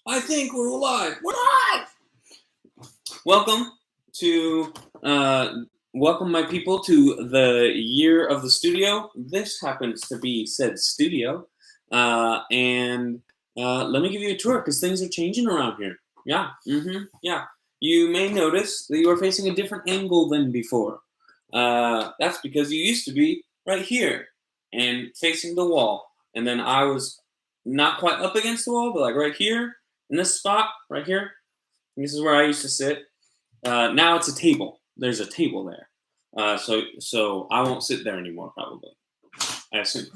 I think we're alive. We're alive. Welcome to welcome my people to the year of the studio. This happens to be said studio, and let me give you a tour because things are changing around here. Yeah, yeah. You may notice that you are facing a different angle than before. That's because you used to be right here and facing the wall, and then I was not quite up against the wall, but like right here in this spot right here. This is where I used to sit. Now it's a table. There's a table there. So I won't sit there anymore probably. I assume.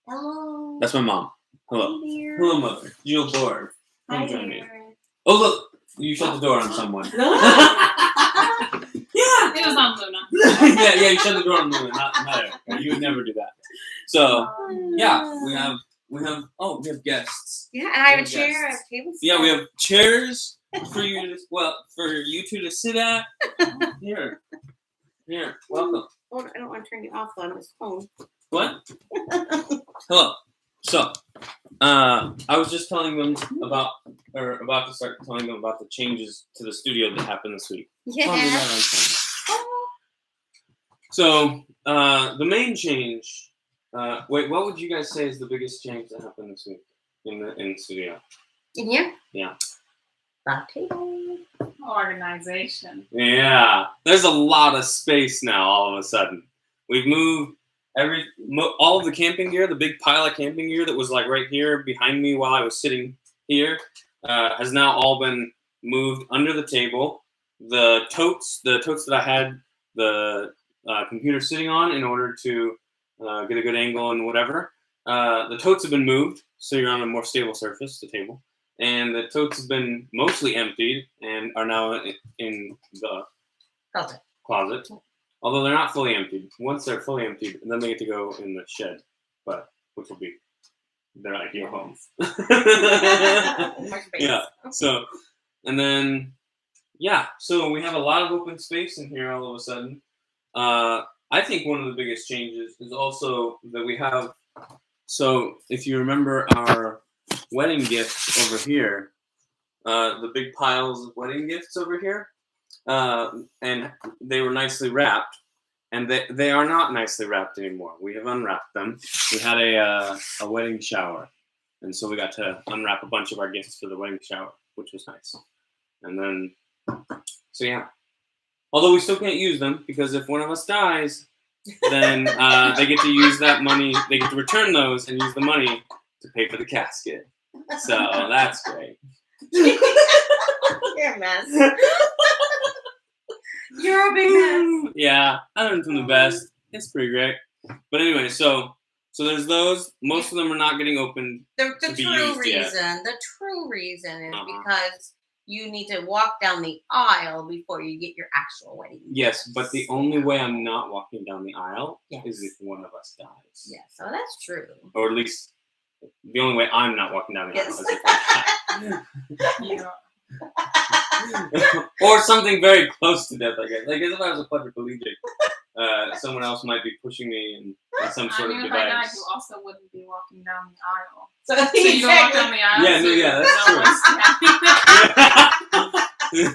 Hello. That's my mom. Hello. Hey, dear. Hello, mother. Jill Borg. Hi, Come join me. dear. Oh look, you shut the door on someone. Yeah, it was on Luna. yeah, you shut the door on Luna, not Eric. You would never do that. So yeah, we have guests. Yeah, and I have a We have chair, I guests. have tables. Yeah, we have chairs for you two to sit at. Here, welcome. Oh, I don't want to turn you off on this phone. What? Hello. So, I was just telling them about to start telling them about the changes to the studio that happened this week. Yeah. So, the main change. Wait, what would you guys say is the biggest change that happened this week in the studio? In here? Yeah. The table. Organization. Yeah. There's a lot of space now. All of a sudden, we've moved all of the camping gear. The big pile of camping gear that was like right here behind me while I was sitting here has now all been moved under the table. The totes that I had the computer sitting on in order to get a good angle and whatever. The totes have been moved, so you're on a more stable surface, the table. And the totes have been mostly emptied and are now in the closet. Although they're not fully emptied. Once they're fully emptied, then they get to go in the shed, which will be their ideal home. Yeah. So, and then, yeah. So we have a lot of open space in here all of a sudden. I think one of the biggest changes is also that we have. So if you remember our wedding gifts over here, the big piles of wedding gifts over here, and they were nicely wrapped, and they are not nicely wrapped anymore. We have unwrapped them. We had a wedding shower, and so we got to unwrap a bunch of our gifts for the wedding shower, which was nice. And then, so yeah. Although we still can't use them because if one of us dies, then they get to use that money. They get to return those and use the money to pay for the casket. So that's great. You're a mess. You're a big mess. Yeah, I learned from the best. It's pretty great. But anyway, so there's those. Most of them are not getting opened. The true reason is because you need to walk down the aisle before you get your actual wedding gift. Yes, but the only way I'm not walking down the aisle is if one of us dies. Yes, so that's true. Or at least the only way I'm not walking down the aisle is if I die. Or something very close to death, I guess. Like if I was a quadriplegic, someone else might be pushing me in some sort of device. If I died, you also wouldn't be walking down the aisle. So you don't walk down the aisle.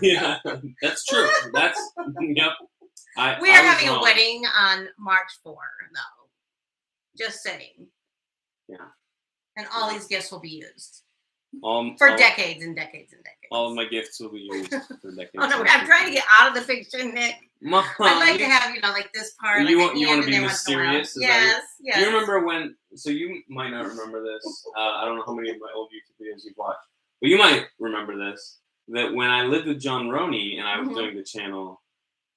Yeah, that's true. That's yep. We are having a wedding on March 4, though. Just saying. Yeah. And all these gifts will be used. For decades and decades and decades. All of my gifts will be used for decades. Oh no, I'm trying to get out of the fiction, Nick. Mom, I'd like to have, like this part. You want to be mysterious? Yes. Do you remember when? So you might not remember this. I don't know how many of my old YouTube videos you've watched, but you might remember this. That when I lived with John Roney and I was doing the channel,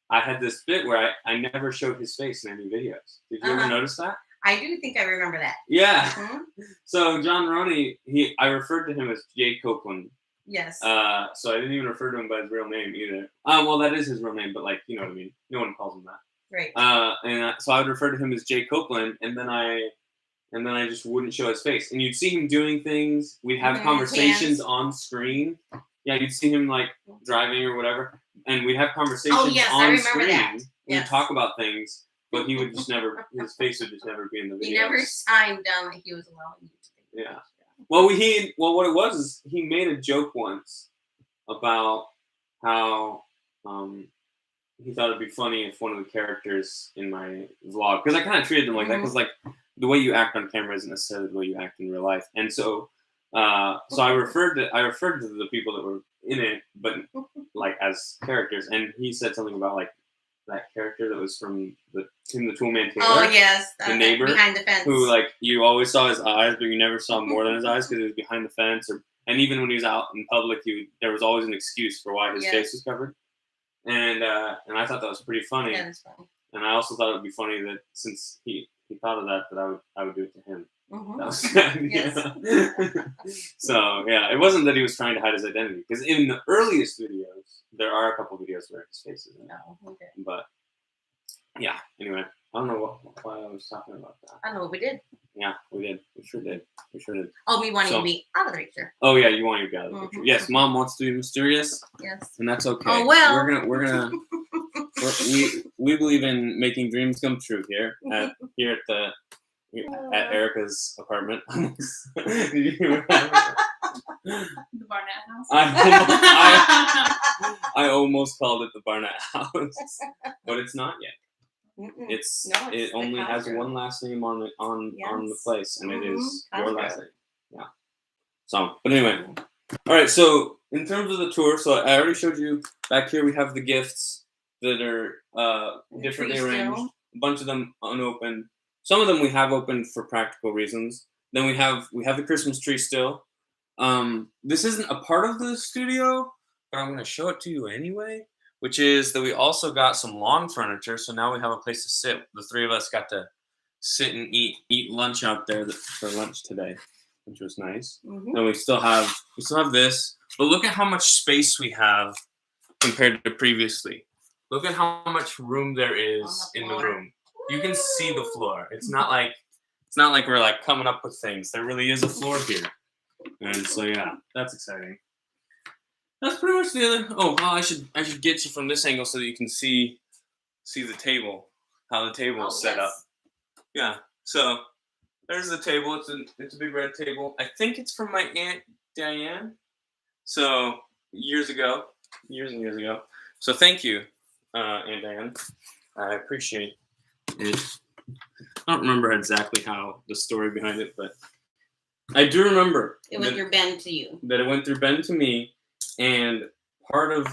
I had this bit where I never showed his face in any videos. Did you ever notice that? I do think I remember that. Yeah. Mm-hmm. So John Roney, I referred to him as Jay Copeland. Yes. So I didn't even refer to him by his real name either. Well, that is his real name, but you know what I mean. No one calls him that. Right. So I would refer to him as Jay Copeland, and then I just wouldn't show his face. And you'd see him doing things. We'd have conversations on screen. Yeah, you'd see him driving or whatever, and we'd have conversations on screen. That. We'd talk about things. But his face would just never be in the video. He never signed down that he was allowing you to do Yeah. Well, what it was is he made a joke once about how he thought it'd be funny if one of the characters in my vlog, because I kind of treated them like that, because like the way you act on camera isn't necessarily the way you act in real life, and so I referred to the people that were in it, but like as characters, and he said something about like that character that was from the Toolman Taylor. Oh yes, the neighbor behind the fence. Who like you always saw his eyes, but you never saw more than his eyes because he was behind the fence, and even when he was out in public, there was always an excuse for why his face was covered. And I thought that was pretty funny. Yeah, that's funny. And I also thought it would be funny that since he thought of that I would do it to him. Mm-hmm. That was yes. So yeah, it wasn't that he was trying to hide his identity, because in the earliest videos there are a couple videos where his face is in. No, okay. But yeah, anyway, I don't know why I was talking about that. I don't know what we did. Yeah, we did. We sure did. Oh, we wanted to be out of the picture. Oh yeah, you want to be out of the picture. Yes, Mom wants to be mysterious. Yes. And that's okay. Oh well. We're gonna we believe in making dreams come true here at Erica's apartment. The Barnett house. I almost called it the Barnett house, but it's not yet. It only has one last name on the place, and it is your last name. Yeah. So, but anyway, all right. So in terms of the tour, so I already showed you back here. We have the gifts that are differently arranged. A bunch of them unopened. Some of them we have opened for practical reasons. Then we have the Christmas tree still. This isn't a part of the studio, but I'm going to show it to you anyway. Which is that we also got some lawn furniture, so now we have a place to sit. The three of us got to sit and eat lunch out there for lunch today, which was nice. Mm-hmm. And we still have this, but look at how much space we have compared to previously. Look at how much room there is in the room. You can see the floor. It's not like we're like coming up with things. There really is a floor here, and so yeah, that's exciting. That's pretty much the other. Oh, well, I should get you from this angle so that you can see the table, how the table is set up. Yeah. So there's the table. It's a big red table. I think it's from my Aunt Diane. So years and years ago. So thank you, Aunt Diane. I appreciate it. I don't remember exactly how the story behind it, but I do remember it went through Ben to you. That it went through Ben to me. And part of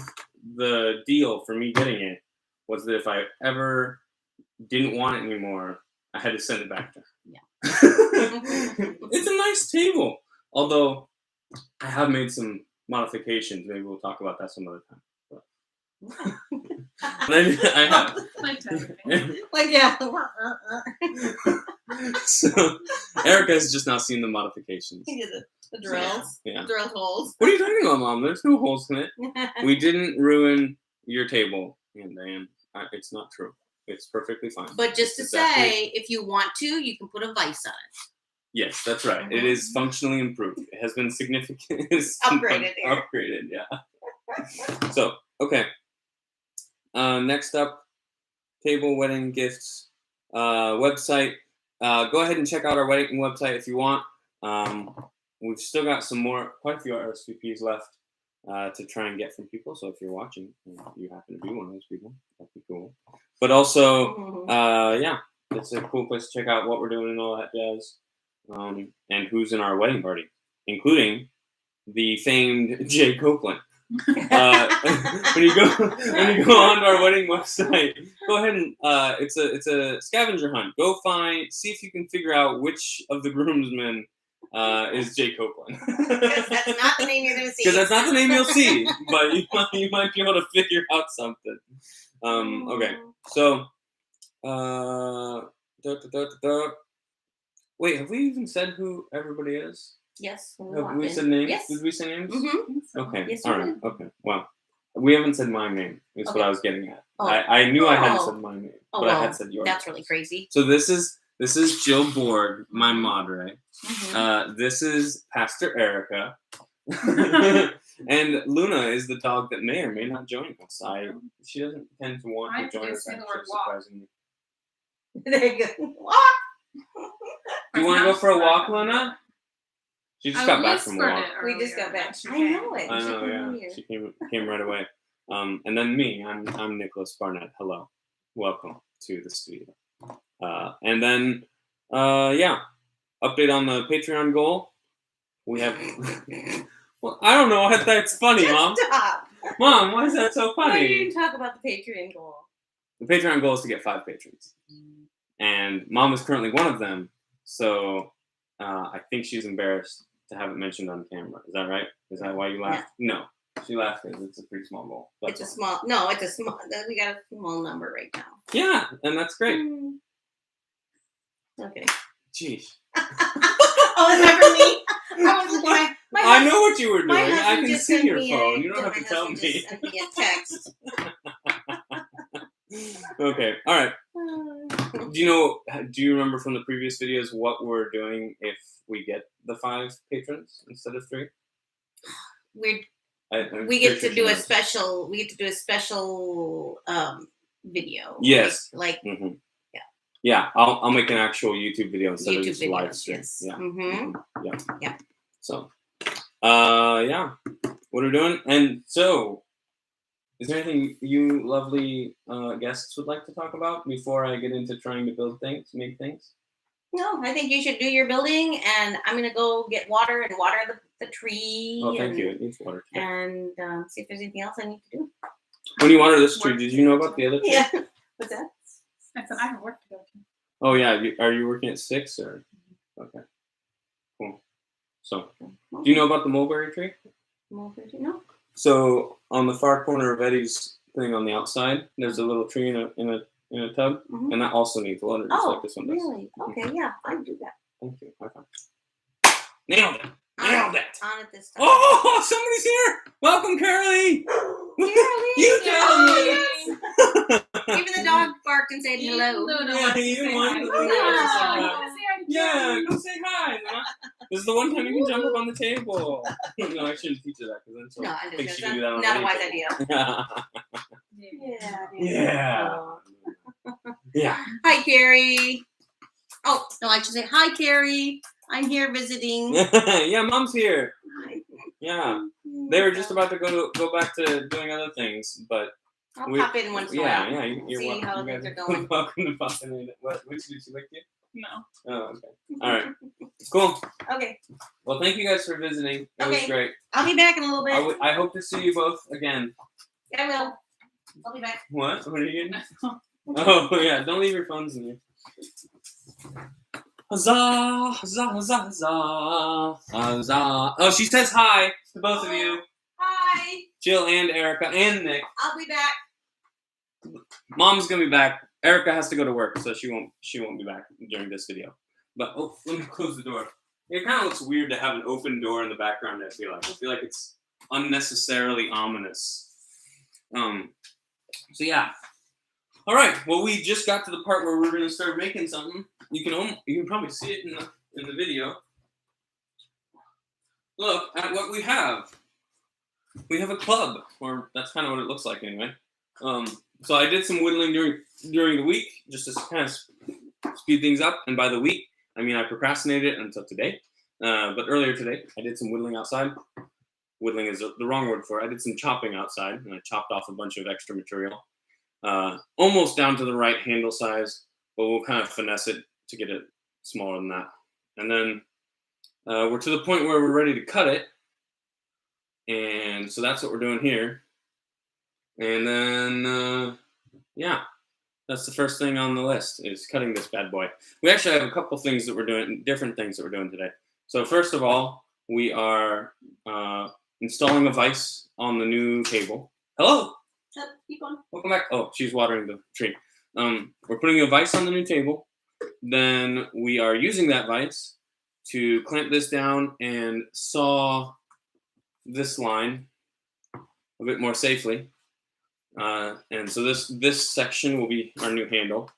the deal for me getting it was that if I ever didn't want it anymore, I had to send it back to her. Yeah. It's a nice table. Although I have made some modifications. Maybe we'll talk about that some other time. I have. Like, yeah. So Erica has just now seen the modifications. The drills. Yeah. Drill holes. What are you talking about, Mom? There's no holes in it. We didn't ruin your table, Aunt Diane. It's not true. It's perfectly fine. But just to say, if you want to, you can put a vise on it. Yes, that's right. Mm-hmm. It is functionally improved. It has been significantly upgraded here. Upgraded, yeah. So, okay. Next up, table, wedding, gifts, website. Go ahead and check out our wedding website if you want. We've still got quite a few RSVPs left to try and get from people. So if you're watching, you happen to be one of those people, that'd be cool. But also, yeah, it's a cool place to check out what we're doing and all that jazz. And who's in our wedding party, including the famed Jay Copeland. When you go onto our wedding website, go ahead and it's a scavenger hunt. Go see if you can figure out which of the groomsmen is Jay Copeland. Because that's not the name you're going to see. Because that's not the name you'll see, but you might be able to figure out something. Okay, so wait, have we even said who everybody is? Yes. Have we said names? Yes. Did we say names? Mm-hmm. Okay. Yes, all right. Okay. Well, we haven't said my name. Is what I was getting at. Oh. I knew I hadn't said my name, but I had said yours. That's really crazy. So this is Jill Borg, my madre. Mm-hmm. This is Pastor Erica. And Luna is the dog that may or may not join us. She doesn't tend to want to join us. Surprisingly. There you go. Walk. Do you want to go for a walk, Luna? She just got back from a whispered walk. it We just earlier got back. that she I came. know it. I She know, came yeah. in here. She came right away. And then me, I'm Nicholas Barnett. Hello, welcome to the studio. And then, yeah, update on the Patreon goal. We have. Well, I don't know. That's funny, Mom. Stop. Mom, why is that so Why funny? didn't talk about the Patreon goal? The Patreon goal is to get 5 patrons, and Mom is currently one of them. So I think she's embarrassed to have it mentioned on camera. Is that right? Is that why you laughed? No. She laughed because it's a pretty small goal. It's a small. No, it's a small. We got a small number right now. Yeah, and that's great. Okay. Jeez. Oh, is that for me? I was looking at my I know what you were doing. my I husband can just see sent your me phone. a- You don't have my to tell husband me. just sent me a text. Okay. All right. Do you remember from the previous videos what we're doing if we get the 5 patrons instead of 3? We get to do a special. We get to do a special video. Yes. Like Mm-hmm. Yeah, I'll make an actual YouTube video instead of YouTube just videos. live stream. Yes. Yeah. Mm-hmm. Yeah. So, yeah, what are we doing? And so, is there anything you lovely guests would like to talk about before I get into trying to build things, make things? No, I think you should do your building, and I'm gonna go get water and water the tree. Oh, thank you. It needs water today. And see if there's anything else I need to do. When you water this tree, did you know about the other tree? Yeah. What's that? I said I have work to go to. Oh yeah, are you working at 6 or? Okay, cool. So, do you know about the mulberry tree? Mulberry tree? No. So on the far corner of Eddie's thing on the outside, there's a little tree in a tub, Mhm. and that also needs water, just like this one does. Really? Okay, yeah, I can do that. Thank you. Okay. Nailed it. Nailed it. On it this time. Oh, somebody's here. Welcome, Carolee. Carolee. You tell Oh, me. yes. Even the dog barked and said hello. Yeah, you wanted to Yeah, go say hi. Nana. This is the one time you can jump up on the table. No, I shouldn't teach her that because then she'll No, I think just she can do that on not a any wise table. idea. Yeah. Yeah. Hi, Carrie. Oh, no, I should say hi, Carrie. I'm here visiting. Yeah, Mom's here. Yeah. They were just about to go back to doing other things, but I'll pop in once in a while. yeah, you're See welcome. how You guys things are going. welcome to pop in. Which did she lick you? No. Oh, okay. All right. Cool. Okay, Well, thank you guys for visiting. It was Okay. great. I'll be back in a little bit. I hope to see you both again. I will. I'll be back. What? What are you getting? Oh, yeah. Don't leave your phones in here. Huzzah! Huzzah! Huzzah! Huzzah! Huzzah! Oh, she says hi to both of you. Hi. Jill and Erica and Nick. I'll be back. Mom's gonna be back. Erica has to go to work, so she won't be back during this video. But let me close the door. It kind of looks weird to have an open door in the background. I feel like it's unnecessarily ominous. So yeah. All right. Well, we just got to the part where we're gonna start making something. You can probably see it in the video. Look at what we have. We have a club, or that's kind of what it looks like anyway. So I did some whittling during the week, just to kind of speed things up. And by the week, I mean I procrastinated until today. But earlier today, I did some whittling outside. Whittling is the wrong word for it. I did some chopping outside, and I chopped off a bunch of extra material. Almost down to the right handle size, but we'll kind of finesse it to get it smaller than that. And then we're to the point where we're ready to cut it. And so that's what we're doing here. And then, yeah, that's the first thing on the list is cutting this bad boy. We actually have a couple things that we're doing, different things that we're doing today. So first of all, we are installing a vise on the new table. Hello. Keep on. Welcome back. Oh, she's watering the tree. We're putting a vise on the new table. Then we are using that vise to clamp this down and saw this line a bit more safely. And so this section will be our new handle.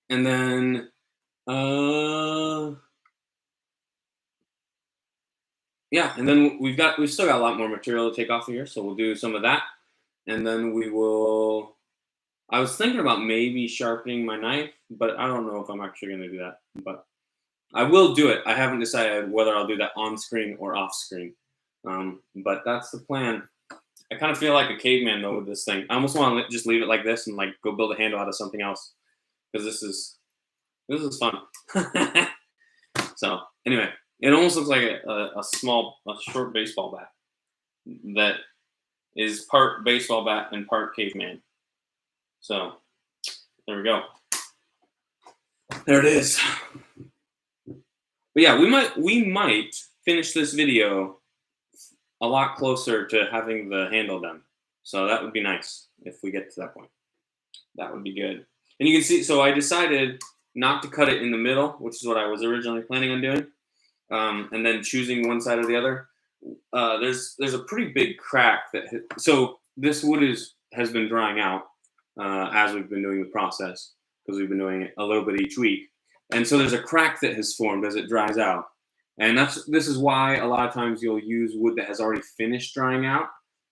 And then yeah, and then we've still got a lot more material to take off of here, so we'll do some of that. And then I was thinking about maybe sharpening my knife, but I don't know if I'm actually going to do that. But I will do it. I haven't decided whether I'll do that on screen or off screen. But that's the plan. I kind of feel like a caveman though with this thing. I almost want to just leave it like this and like go build a handle out of something else because this is fun. So anyway, it almost looks like a short baseball bat that is part baseball bat and part caveman. So there we go. There it is. But yeah, we might finish this video a lot closer to having the handle done. So that would be nice if we get to that point. That would be good. And you can see, so I decided not to cut it in the middle, which is what I was originally planning on doing, and then choosing one side or the other. There's a pretty big crack so this wood has been drying out as we've been doing the process because we've been doing it a little bit each week. And so there's a crack that has formed as it dries out. And this is why a lot of times you'll use wood that has already finished drying out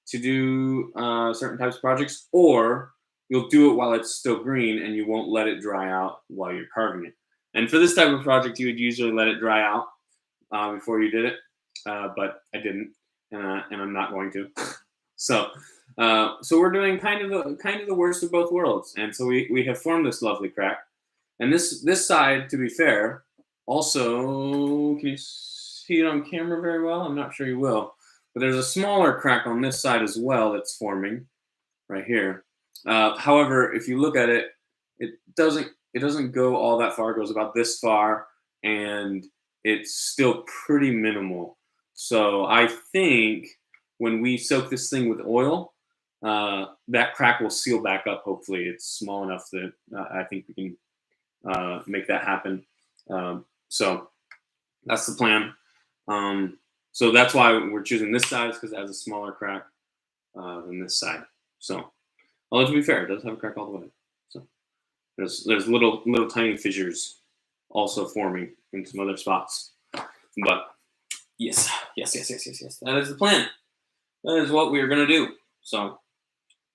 to do certain types of projects, or you'll do it while it's still green and you won't let it dry out while you're carving it. And for this type of project, you would usually let it dry out before you did it, but I didn't, and I'm not going to. So we're doing kind of the worst of both worlds, and so we have formed this lovely crack. And this side, to be fair, also, can you see it on camera very well? I'm not sure you will. But there's a smaller crack on this side as well that's forming right here. However, if you look at it, it doesn't go all that far. It goes about this far, and it's still pretty minimal. So I think when we soak this thing with oil, that crack will seal back up. Hopefully, it's small enough that I think we can make that happen. So that's the plan. So that's why we're choosing this side, because it has a smaller crack than this side. So, although to be fair, it does have a crack all the way. So there's little tiny fissures also forming in some other spots. But yes. That is the plan. That is what we are gonna do. So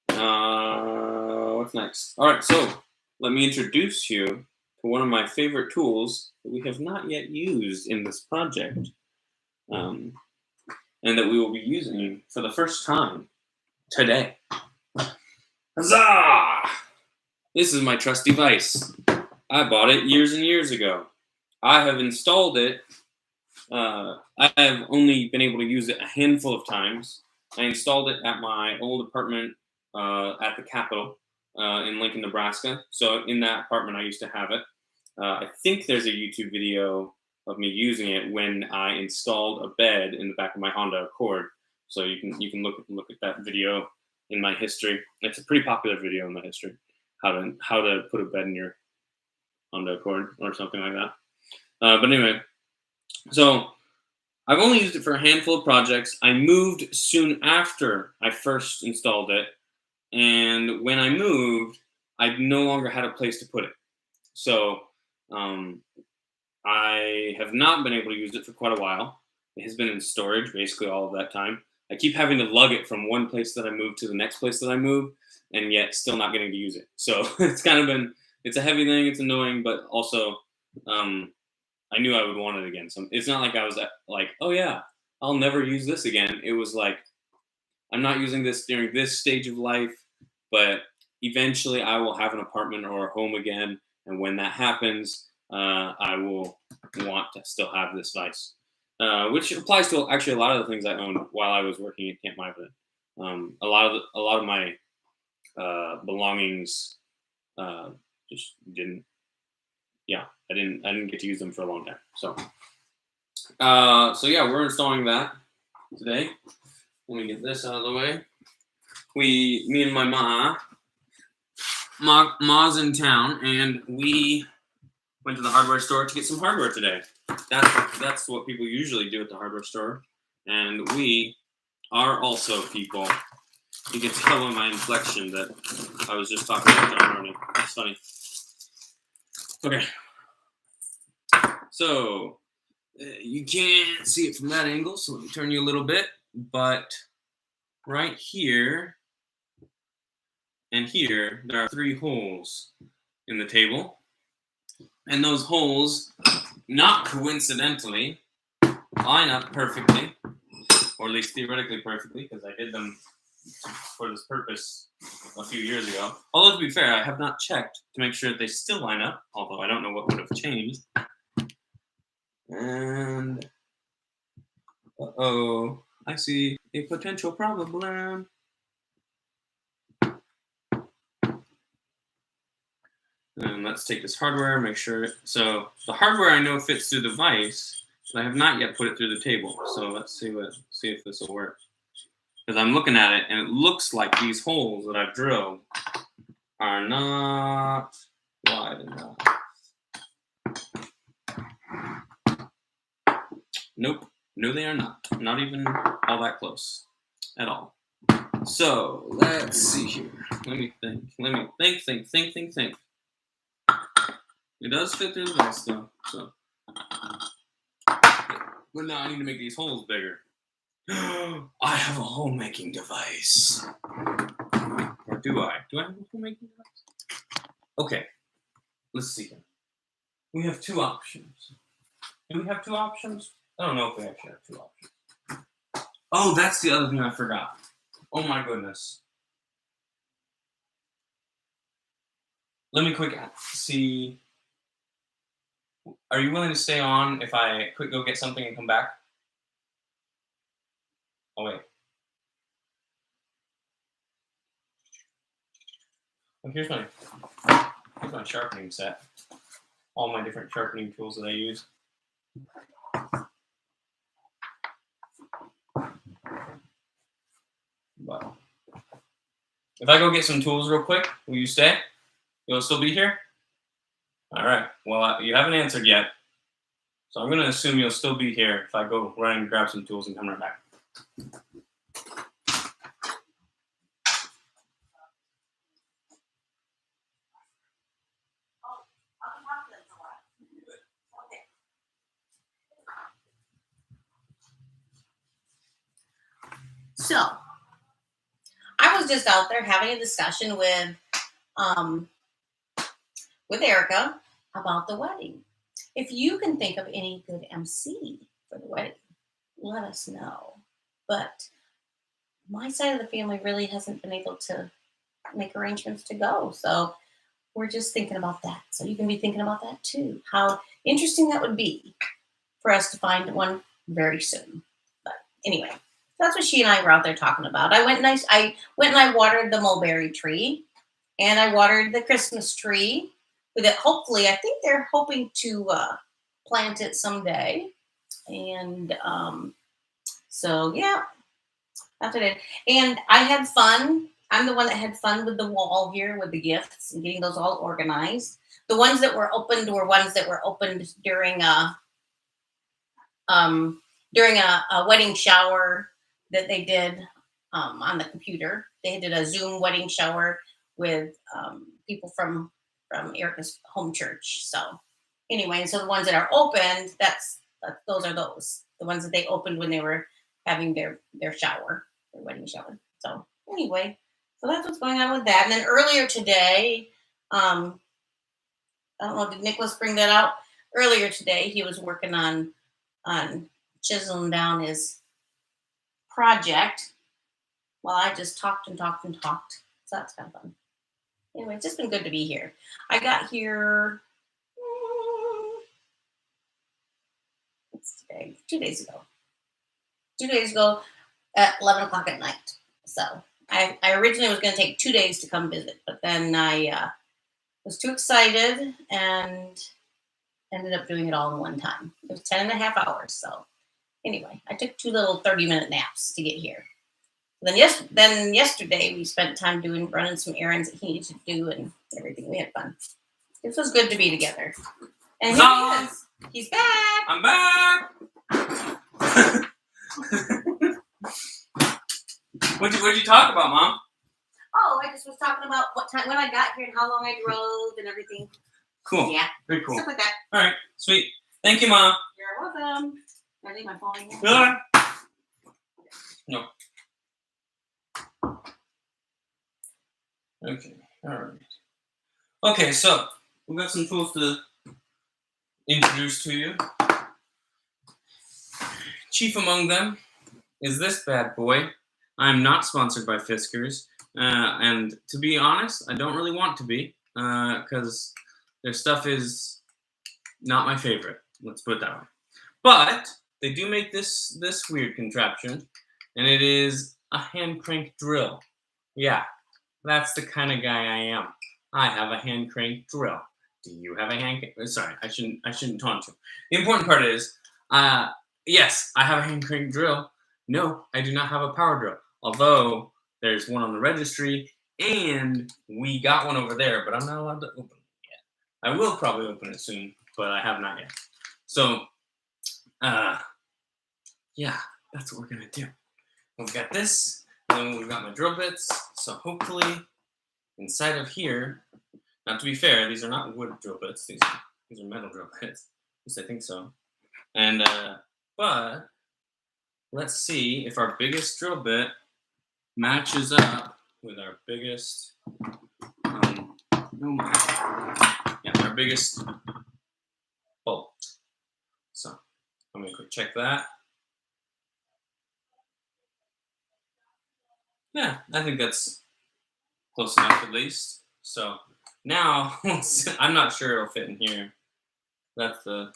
what's next? All right. So let me introduce you to one of my favorite tools that we have not yet used in this project, and that we will be using for the first time today. Huzzah! This is my trusty vise. I bought it years and years ago. I have installed it. I have only been able to use it a handful of times. I installed it at my old apartment at the Capitol in Lincoln, Nebraska. So in that apartment, I used to have it. I think there's a YouTube video of me using it when I installed a bed in the back of my Honda Accord. So you can look at that video in my history. It's a pretty popular video in my history. How to put a bed in your Honda Accord or something like that. But anyway, so I've only used it for a handful of projects. I moved soon after I first installed it, and when I moved, I no longer had a place to put it. So I have not been able to use it for quite a while. It has been in storage basically all of that time. I keep having to lug it from one place that I moved to the next place that I moved, and yet still not getting to use it. So it's a heavy thing, it's annoying, but also I knew I would want it again. So it's not like I was like, oh yeah, I'll never use this again. It was like, I'm not using this during this stage of life, but eventually I will have an apartment or a home again. And when that happens, I will want to still have this vise, which applies to actually a lot of the things I owned while I was working at Camp Myva. A lot of my belongings just didn't. Yeah, I didn't get to use them for a long time. So yeah, we're installing that today. Let me get this out of the way. Me and my ma's in town, and we went to the hardware store to get some hardware today. That's what people usually do at the hardware store, and we are also people. You can tell in my inflection that I was just talking about John Ronan. It's funny. Okay. So you can't see it from that angle, so let me turn you a little bit. But right here and here, there are 3 holes in the table. And those holes not coincidentally, line up perfectly, or at least theoretically perfectly, because I did them for this purpose a few years ago. Although, to be fair, I have not checked to make sure that they still line up, although I don't know what would have changed. And, uh-oh, I see a potential problem. And let's take this hardware, make sure. So the hardware I know fits through the vise, but I have not yet put it through the table. So let's see if this will work. Because I'm looking at it, and it looks like these holes that I've drilled are not wide enough. Nope. No, they are not. Not even all that close at all. So let's see here. Let me think. Think. It does fit through the vise though. So, but now I need to make these holes bigger. I have a hole making device. Or do I? Do I have a hole making device? Okay. Let's see here. We have two options. Do we have two options? I don't know if we actually have two options. Oh, that's the other thing I forgot. Oh my goodness. Let me quick see. Are you willing to stay on if I quick go get something and come back? Oh, wait. Well, here's my sharpening set. All my different sharpening tools that I use. But if I go get some tools real quick, will you stay? You'll still be here? All right. Well, you haven't answered yet. So I'm going to assume you'll still be here if I go run and grab some tools and come right back. So, I was just out there having a discussion with Erica about the wedding. If you can think of any good MC for the wedding, let us know. But my side of the family really hasn't been able to make arrangements to go. So we're just thinking about that. So you can be thinking about that too. How interesting that would be for us to find one very soon. But anyway, that's what she and I were out there talking about. I went and I watered the mulberry tree, and I watered the Christmas tree with it. Hopefully, I think they're hoping to plant it someday. And so yeah, that's what I did. And I had fun. I'm the one that had fun with the wall here with the gifts and getting those all organized. The ones that were opened were ones that were opened during a wedding shower that they did on the computer. They did a Zoom wedding shower with people from Erica's home church. So anyway, and so the ones that are opened, those are those. The ones that they opened when they were having their shower, their wedding shower. So anyway, so that's what's going on with that. And then earlier today, I don't know, did Nicholas bring that out? Earlier today, he was working on chiseling down his project while I just talked and talked and talked. So that's kind of fun. Anyway, it's just been good to be here. I got here, what's today? 2 days ago. 2 days ago at 11 o'clock at night. So I originally was going to take 2 days to come visit, but then I was too excited and ended up doing it all in one time. It was 10 and a half hours. So anyway, I took 2 little 30-minute naps to get here. Then yesterday we spent time running some errands that he needed to do and everything. We had fun. This was good to be together. And here he is. He's back. I'm back. What'd you talk about, Mom? Oh, I just was talking about when I got here and how long I drove and everything. Cool. Yeah. Very cool. Stuff like that. All right. Sweet. Thank you, Mom. You're welcome. Can I leave my phone in here? No. Okay. All right. Okay, so we've got some tools to introduce to you. Chief among them is this bad boy. I'm not sponsored by Fiskars, and to be honest, I don't really want to be, because their stuff is not my favorite. Let's put it that way. But they do make this weird contraption, and it is a hand crank drill. Yeah, that's the kind of guy I am. I have a hand crank drill. Do you have a hand? Sorry, I shouldn't taunt you. The important part is, yes, I have a hand crank drill. No, I do not have a power drill. Although there's one on the registry, and we got one over there, but I'm not allowed to open it yet. I will probably open it soon, but I have not yet. So, yeah, that's what we're gonna do. We've got this, and then we've got my drill bits. So hopefully, inside of here. Now, to be fair, these are not wood drill bits. These are metal drill bits. At least I think so. And but let's see if our biggest drill bit matches up with our biggest. Our biggest bolt. So I'm gonna quick check that. Yeah, I think that's close enough at least. So now I'm not sure it'll fit in here. That's the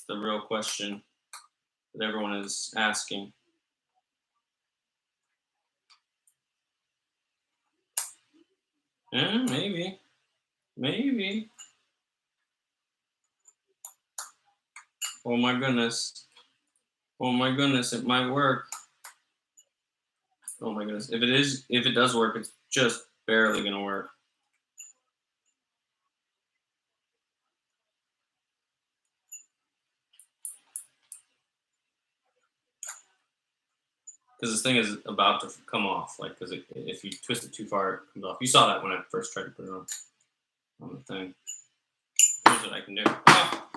real question that everyone is asking. Yeah, maybe. Oh my goodness, it might work. Oh my goodness, if it does work, it's just barely gonna work. Because this thing is about to come off, like, because if you twist it too far, it comes off. You saw that when I first tried to put it on the thing. Here's what I can do. Oh,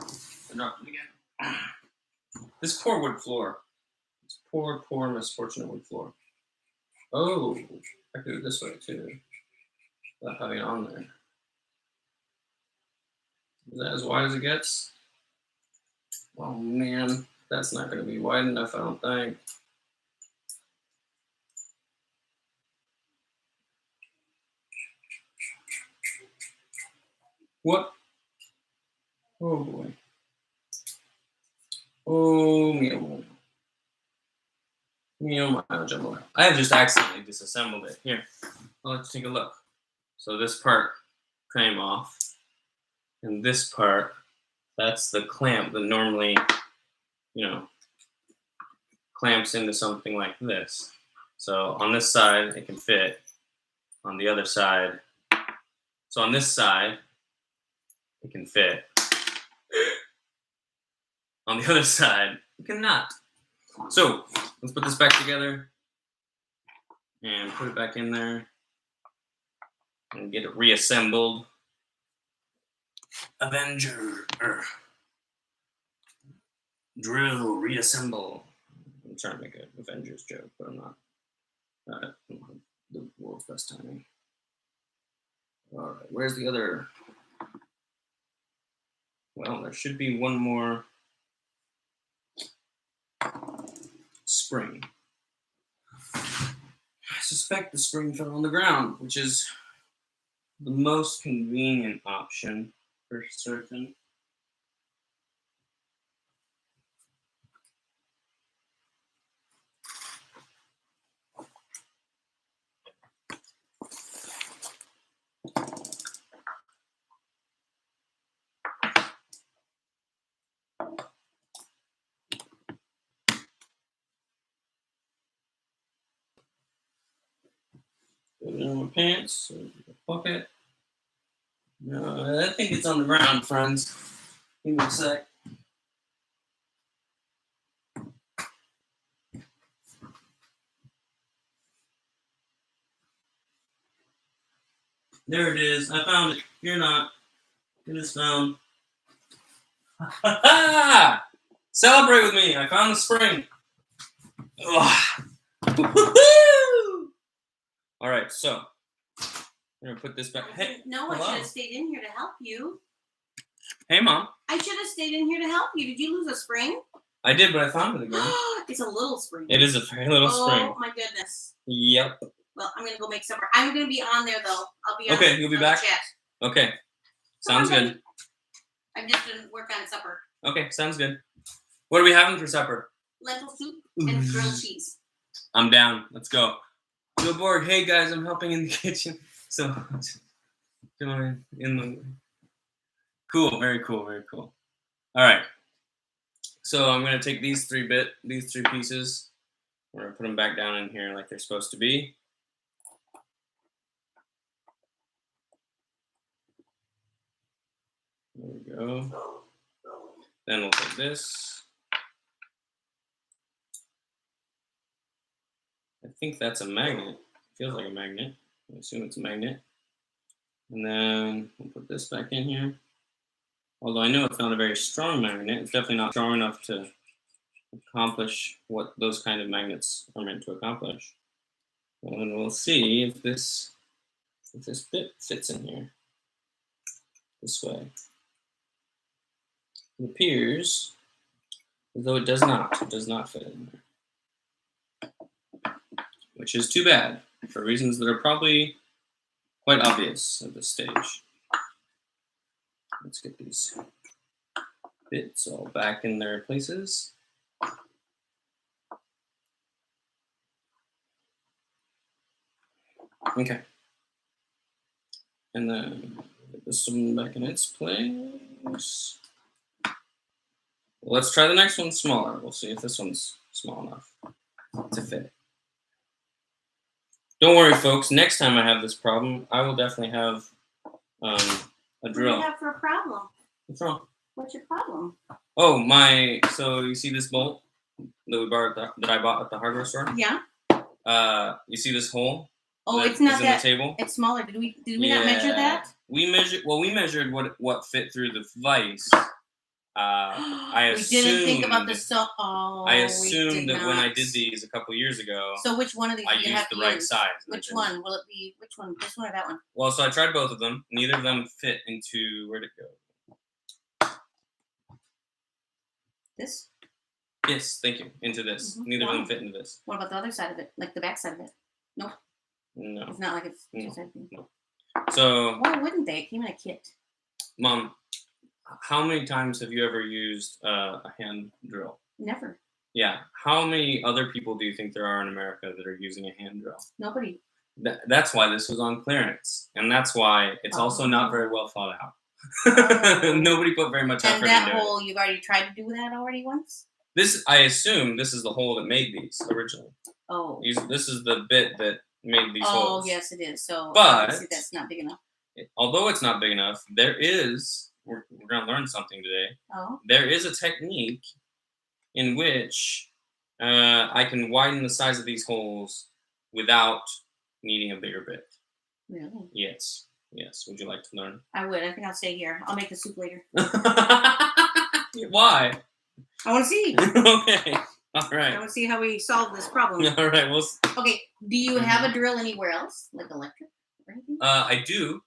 I dropped it again. This poor wood floor. This poor misfortunate wood floor. Oh, I could do it this way too, without having it on there. Is that as wide as it gets? Oh man, that's not going to be wide enough, I don't think. What? Oh boy. Oh meow. Meow my jumbo. I have just accidentally disassembled it. Here, I'll let you take a look. So this part came off. And this part, that's the clamp that normally, clamps into something like this. So on this side, it can fit. On the other side, so on this side, it can fit. On the other side, it cannot. So let's put this back together and put it back in there and get it reassembled. Avenger. Drill, reassemble. I'm trying to make an Avengers joke, but I'm not. I don't have the world's best timing. Alright, where's the other? Well, there should be one more spring. I suspect the spring fell on the ground, which is the most convenient option for certain. Put it in my pants, bucket. No, I think it's on the ground, friends. Give me a sec. There it is. I found it. You're not. It is found. Ha ha! Celebrate with me. I found the spring. All right, so I'm gonna put this back. Hey, no, hello. I should have stayed in here to help you. Hey, Mom. I should have stayed in here to help you. Did you lose a spring? I did, but I found it again. It's a little spring. It is a very little spring. Oh my goodness. Yep. Well, I'm gonna go make supper. I'm gonna be on there though. I'll be on. Okay, you'll be on the back? Chat. Okay. Sounds Come on, good. baby. I'm just gonna work on supper. Okay, sounds good. What are we having for supper? Lentil soup and grilled cheese. I'm down. Let's go. Yo, Borg. Hey, guys, I'm helping in the kitchen. So, in the... Cool. Very cool. Very cool. All right. So I'm going to take these three pieces. We're going to put them back down in here like they're supposed to be. There we go. Then we'll take this. I think that's a magnet. Feels like a magnet. I assume it's a magnet. And then we'll put this back in here. Although I know it's not a very strong magnet. It's definitely not strong enough to accomplish what those kind of magnets are meant to accomplish. And we'll see if this bit fits in here this way. It appears as though it does not. It does not fit in there. Which is too bad, for reasons that are probably quite obvious at this stage. Let's get these bits all back in their places. Okay. And then get this one back in its place. Let's try the next one smaller. We'll see if this one's small enough to fit. Don't worry, folks. Next time I have this problem, I will definitely have a drill. What do you have for a problem? What's wrong? What's your problem? Oh, so you see this bolt that we borrowed that I bought at the hardware store? Yeah. You see this hole? Oh, that it's not is in that. the table? It's smaller. Did we not measure that? We measured what fit through the vise. I we didn't think about the I assumed that when I did these a couple years ago, so which one of these I do you used have the to right use? size. Which one will it be? Which one? This one or that one? Well, so I tried both of them. Neither of them fit into, where'd it go? This? Yes, thank you. Into this. Mm-hmm. Neither of them fit into this. What about the other side of it? Like the back side of it? Nope. No. It's not like it's No. two-sided thing. No. So, Why wouldn't they? It came in a kit. Mom, how many times have you ever used a hand drill? Never. Yeah. How many other people do you think there are in America that are using a hand drill? Nobody. That's why this was on clearance. And that's why it's also not very well thought out. Oh. Nobody put very much effort And that into hole, it. you've already tried to do that already once? I assume this is the hole that made these originally. Oh. This is the bit that made these Oh, holes. yes, it is. So, But- obviously that's not big enough. Although it's not big enough, we're going to learn something today. Oh. There is a technique in which I can widen the size of these holes without needing a bigger bit. Really? Yes. Would you like to learn? I would. I think I'll stay here. I'll make the soup later. Why? I want to see. Okay. All I right. want to see how we solve this problem. All right. Well, Okay. Do you have a drill anywhere else? Like electric or anything? I do,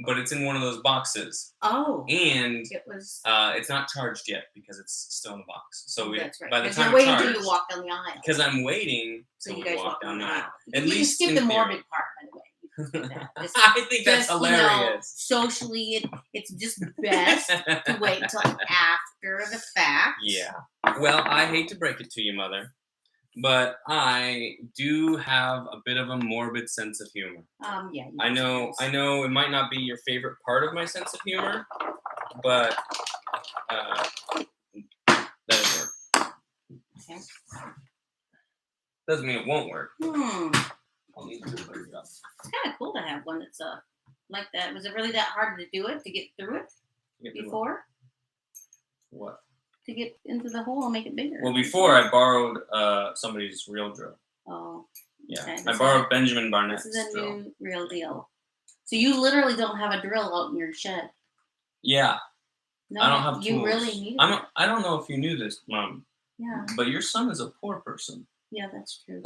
but it's in one of those boxes, Oh. and It was. it's not charged yet because it's still in the box. So That's right. by the 'Cause time you're waiting charged, till you walk down the aisle. because I'm waiting So till you we guys walk down the aisle. At You least can skip in the theory. morbid part, by the way. You can skip that. Just- I think that's just, hilarious. Socially, it's just best to wait until after the fact. Yeah. Well, I hate to break it to you, Mother, but I do have a bit of a morbid sense of humor. Yeah. I know it might not be your favorite part of my sense of humor, but that doesn't work. Okay. Doesn't mean it won't work. I'll need to do a better job. It's kind of cool to have one that's like that. Was it really that hard to do it, to get through it Get the- before? What? To get into the hole and make it bigger? Well, before I borrowed somebody's real drill. Oh. Yeah, Okay, I this borrowed Benjamin Barnett's This is a drill. new real deal. So you literally don't have a drill out in your shed. Yeah, No, I don't have tools. You really need it. I don't know if you knew this, Mom, Yeah. but your son is a poor person. Yeah, that's true.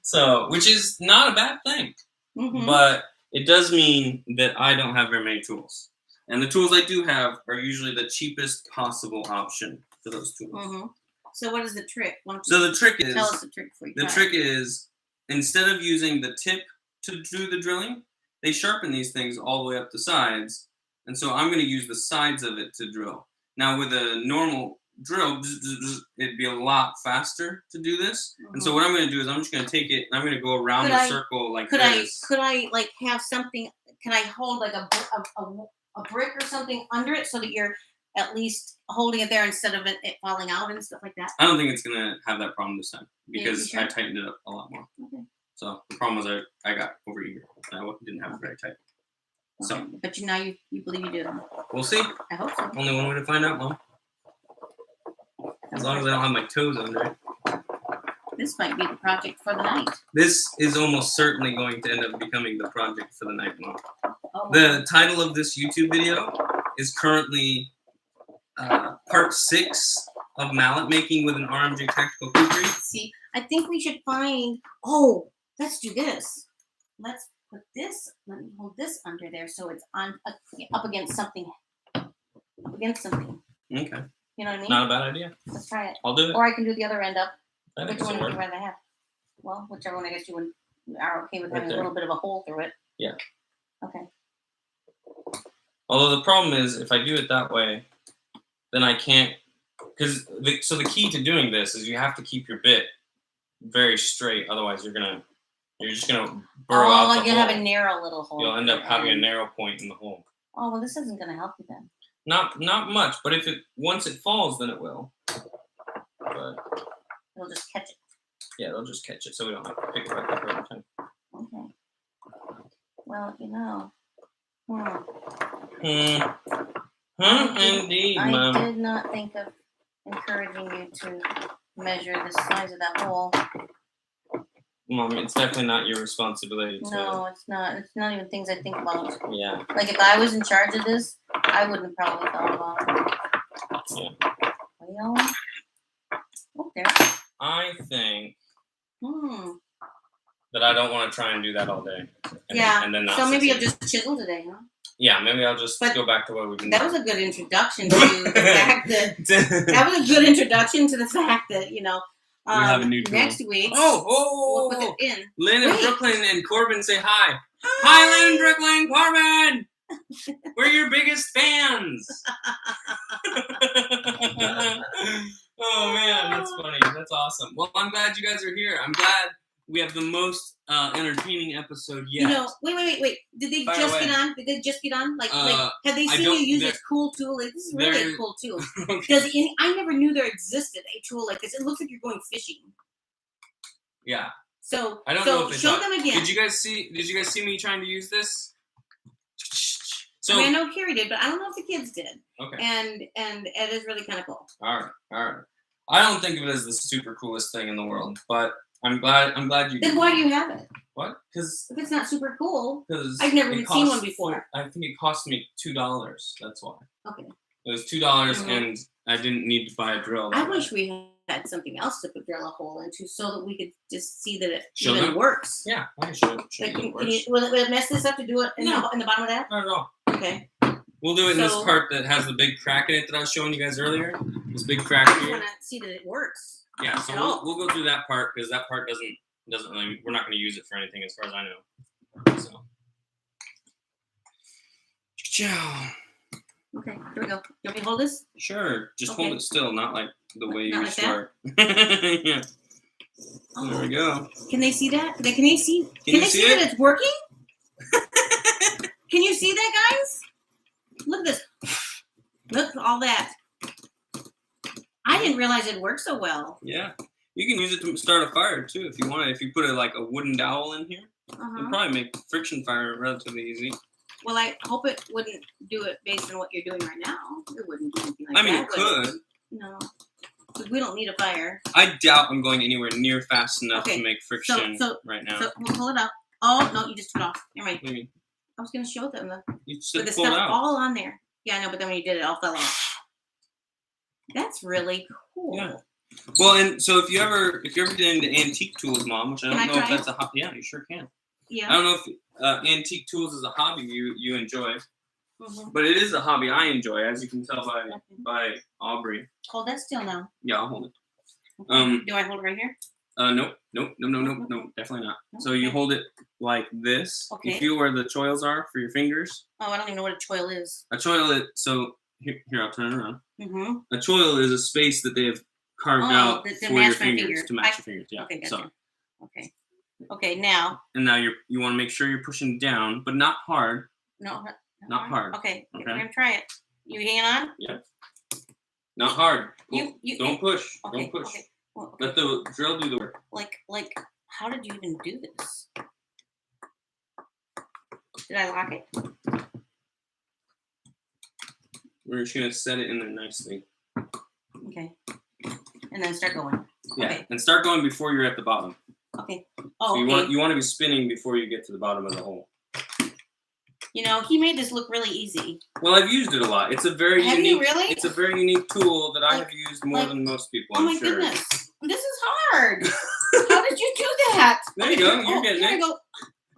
So, which is not a bad thing, Mhm. but it does mean that I don't have very many tools. And the tools I do have are usually the cheapest possible option for those tools. Mm-hmm. So what is the trick? So the trick is, Tell us the trick before you the try trick it. is, instead of using the tip to do the drilling, they sharpen these things all the way up the sides. And so I'm going to use the sides of it to drill. Now with a normal drill, it'd be a lot faster to do this. And so what I'm going to do is I'm just going to take it and I'm going to go around the circle like this. Could I like have something? Can I hold like a brick or something under it so that you're at least holding it there instead of it falling out and stuff like that? I don't think it's going to have that problem this time because sure? I tightened it up a lot more. Okay. So the problem was I got over eager. I didn't have it very tight. So, Okay. But now you believe you do. we'll see. I hope so. Only one way to find out, Mom. As long as I don't have my toes under it. This might be the project for the night. This is almost certainly going to end up becoming the project for the night, Mom. Oh, The title of this YouTube video is currently part 6 of mallet making with an RMJ tactical kukri. see, I think we should find. Oh, let's do this. Let's put this. Let me hold this under there so it's on up against something. Up against something. Okay. You know what I mean? Not a bad idea. Let's try it. I'll do it. Or I can do the other end up. I think Which one it'll would you work. rather have? Well, whichever one I guess you are okay with Right having a there. little bit of a hole through it. Yeah. Okay. Although the problem is, if I do it that way, then I can't. Because so the key to doing this is you have to keep your bit very straight. Otherwise, you're just gonna burrow out the you hole. have a narrow little hole. You'll end up having a and- narrow point in the hole. Oh well, this isn't going to help you then. Not much, but if once it falls, then it will. But It'll just catch it. yeah, they'll just catch it, so we don't have to pick it back up every time. Okay. Well, you know. Indeed, I Mom. did not think of encouraging you to measure the size of that hole. Mom, it's definitely not your responsibility to. No, it's not. It's not even things I think about. Yeah. Like if I was in charge of this, I wouldn't probably thought about it. Yeah. Well, oh, there. I think Hmm. that I don't want to try and do that all day. Yeah. And then not So maybe you'll succeed. just chisel today, huh? Yeah, maybe I'll just But go back to what we've been That was a good introduction to the fact that that was a good introduction to the fact that We have a new tool. next week. Oh, we'll put it in. Lynn and Wait. Brooklyn and Corbin say hi. Hi, Lynn, Brooklyn, Corbin. We're your biggest fans. Oh man, that's funny. That's awesome. Well, I'm glad you guys are here. I'm glad we have the most entertaining episode yet. Wait. Did they Fire just away. get on? Did they just get on? Like have they I seen you don't- use there- this cool tool? Like, this is really there- a cool tool. Okay. I never knew there existed a tool like this. It looks like you're going fishing. Yeah. So, I don't know if they show thought- them again. Did you guys see me trying to use this? So I know Carrie did, but I don't know if the kids did. okay. And it is really kind of cool. All right. I don't think of it as the super coolest thing in the world, but I'm glad you. Then why do you have it? What? Because If it's not super cool, I've never even seen one before. I think it cost me $2. That's why. Okay. It was $2, Mhm. and I didn't need to buy a drill. I wish we had something else to put drill a hole into so that we could just see that it Show even them? works. Yeah, I can show Like, you can you, will it mess this up to do it in, No. in the bottom of that? Not at all. Okay. We'll do it in this So- part that has the big crack in it that I was showing you guys earlier. This big crack I just here. want to see that it works. Yeah, so at all. we'll go through that part because that part doesn't really. We're not going to use it for anything as far as I know. So. Ciao. Okay, here we go. You want me to hold this? Sure, just Okay. hold it still, not like the way you Not like that? start. Yeah. There we go. Can they see that? Can they see? Can you they see see it? that it's working? Can you see that, guys? Look at this. Look at all that. I didn't realize it worked so well. Yeah. You can use it to start a fire too if you want it. If you put a wooden dowel in here, it'll Uh-huh. probably make friction fire relatively easy. Well, I hope it wouldn't do it based on what you're doing right now. It wouldn't do anything like I mean, that. it could. No. 'Cause we don't need a fire. I doubt I'm going anywhere near fast enough Okay, to make friction so- right now. So we'll pull it up. Oh, no, you just took it off. Never mind. What do you mean? I was going to show them You with said the pull it stuff out. all on there. Yeah, I know, but then when you did it, all fell off. That's really cool. Yeah. Well, and so if you ever get into antique tools, Mom, which I Can don't I know if try that's you sure can. I Yeah. don't know if antique tools is a hobby you enjoy, Mhm. but it is a hobby I enjoy, as you can tell by Aubrey. Hold that still now. Yeah, I'll hold it. Okay. Do I hold it right here? Nope, definitely not. So you Okay. hold it like this. You Okay. feel where the choils are for your fingers. Oh, I don't even know what a choil is. A choil, so here I'll turn it around. Mm-hmm. A choil is a space that they've carved out to for match your my fingers finger. to match your fingers. Yeah. Okay, So gotcha. Okay. Okay, now. and now you want to make sure you're pushing down, but not hard. No. Not hard. Okay. Okay. We're gonna try it. You hanging on? Yep. Not hard. You Don't push. Okay, Don't push. Okay. Well, okay. Let the drill do the work. Like, how did you even do this? Did I lock it? We're just gonna set it in there nicely. Okay. And then start going. Yeah. Okay. And start going before you're at the bottom. Okay. So Oh, okay. you want to be spinning before you get to the bottom of the hole. You know, he made this look really easy. Well, I've used it a lot. It's a very Have unique. you really? It's a very unique tool that I Like- have used more than most people. Oh I'm my sure. goodness. This is hard. How did you do that? There you go. You're Oh, getting here I it. go.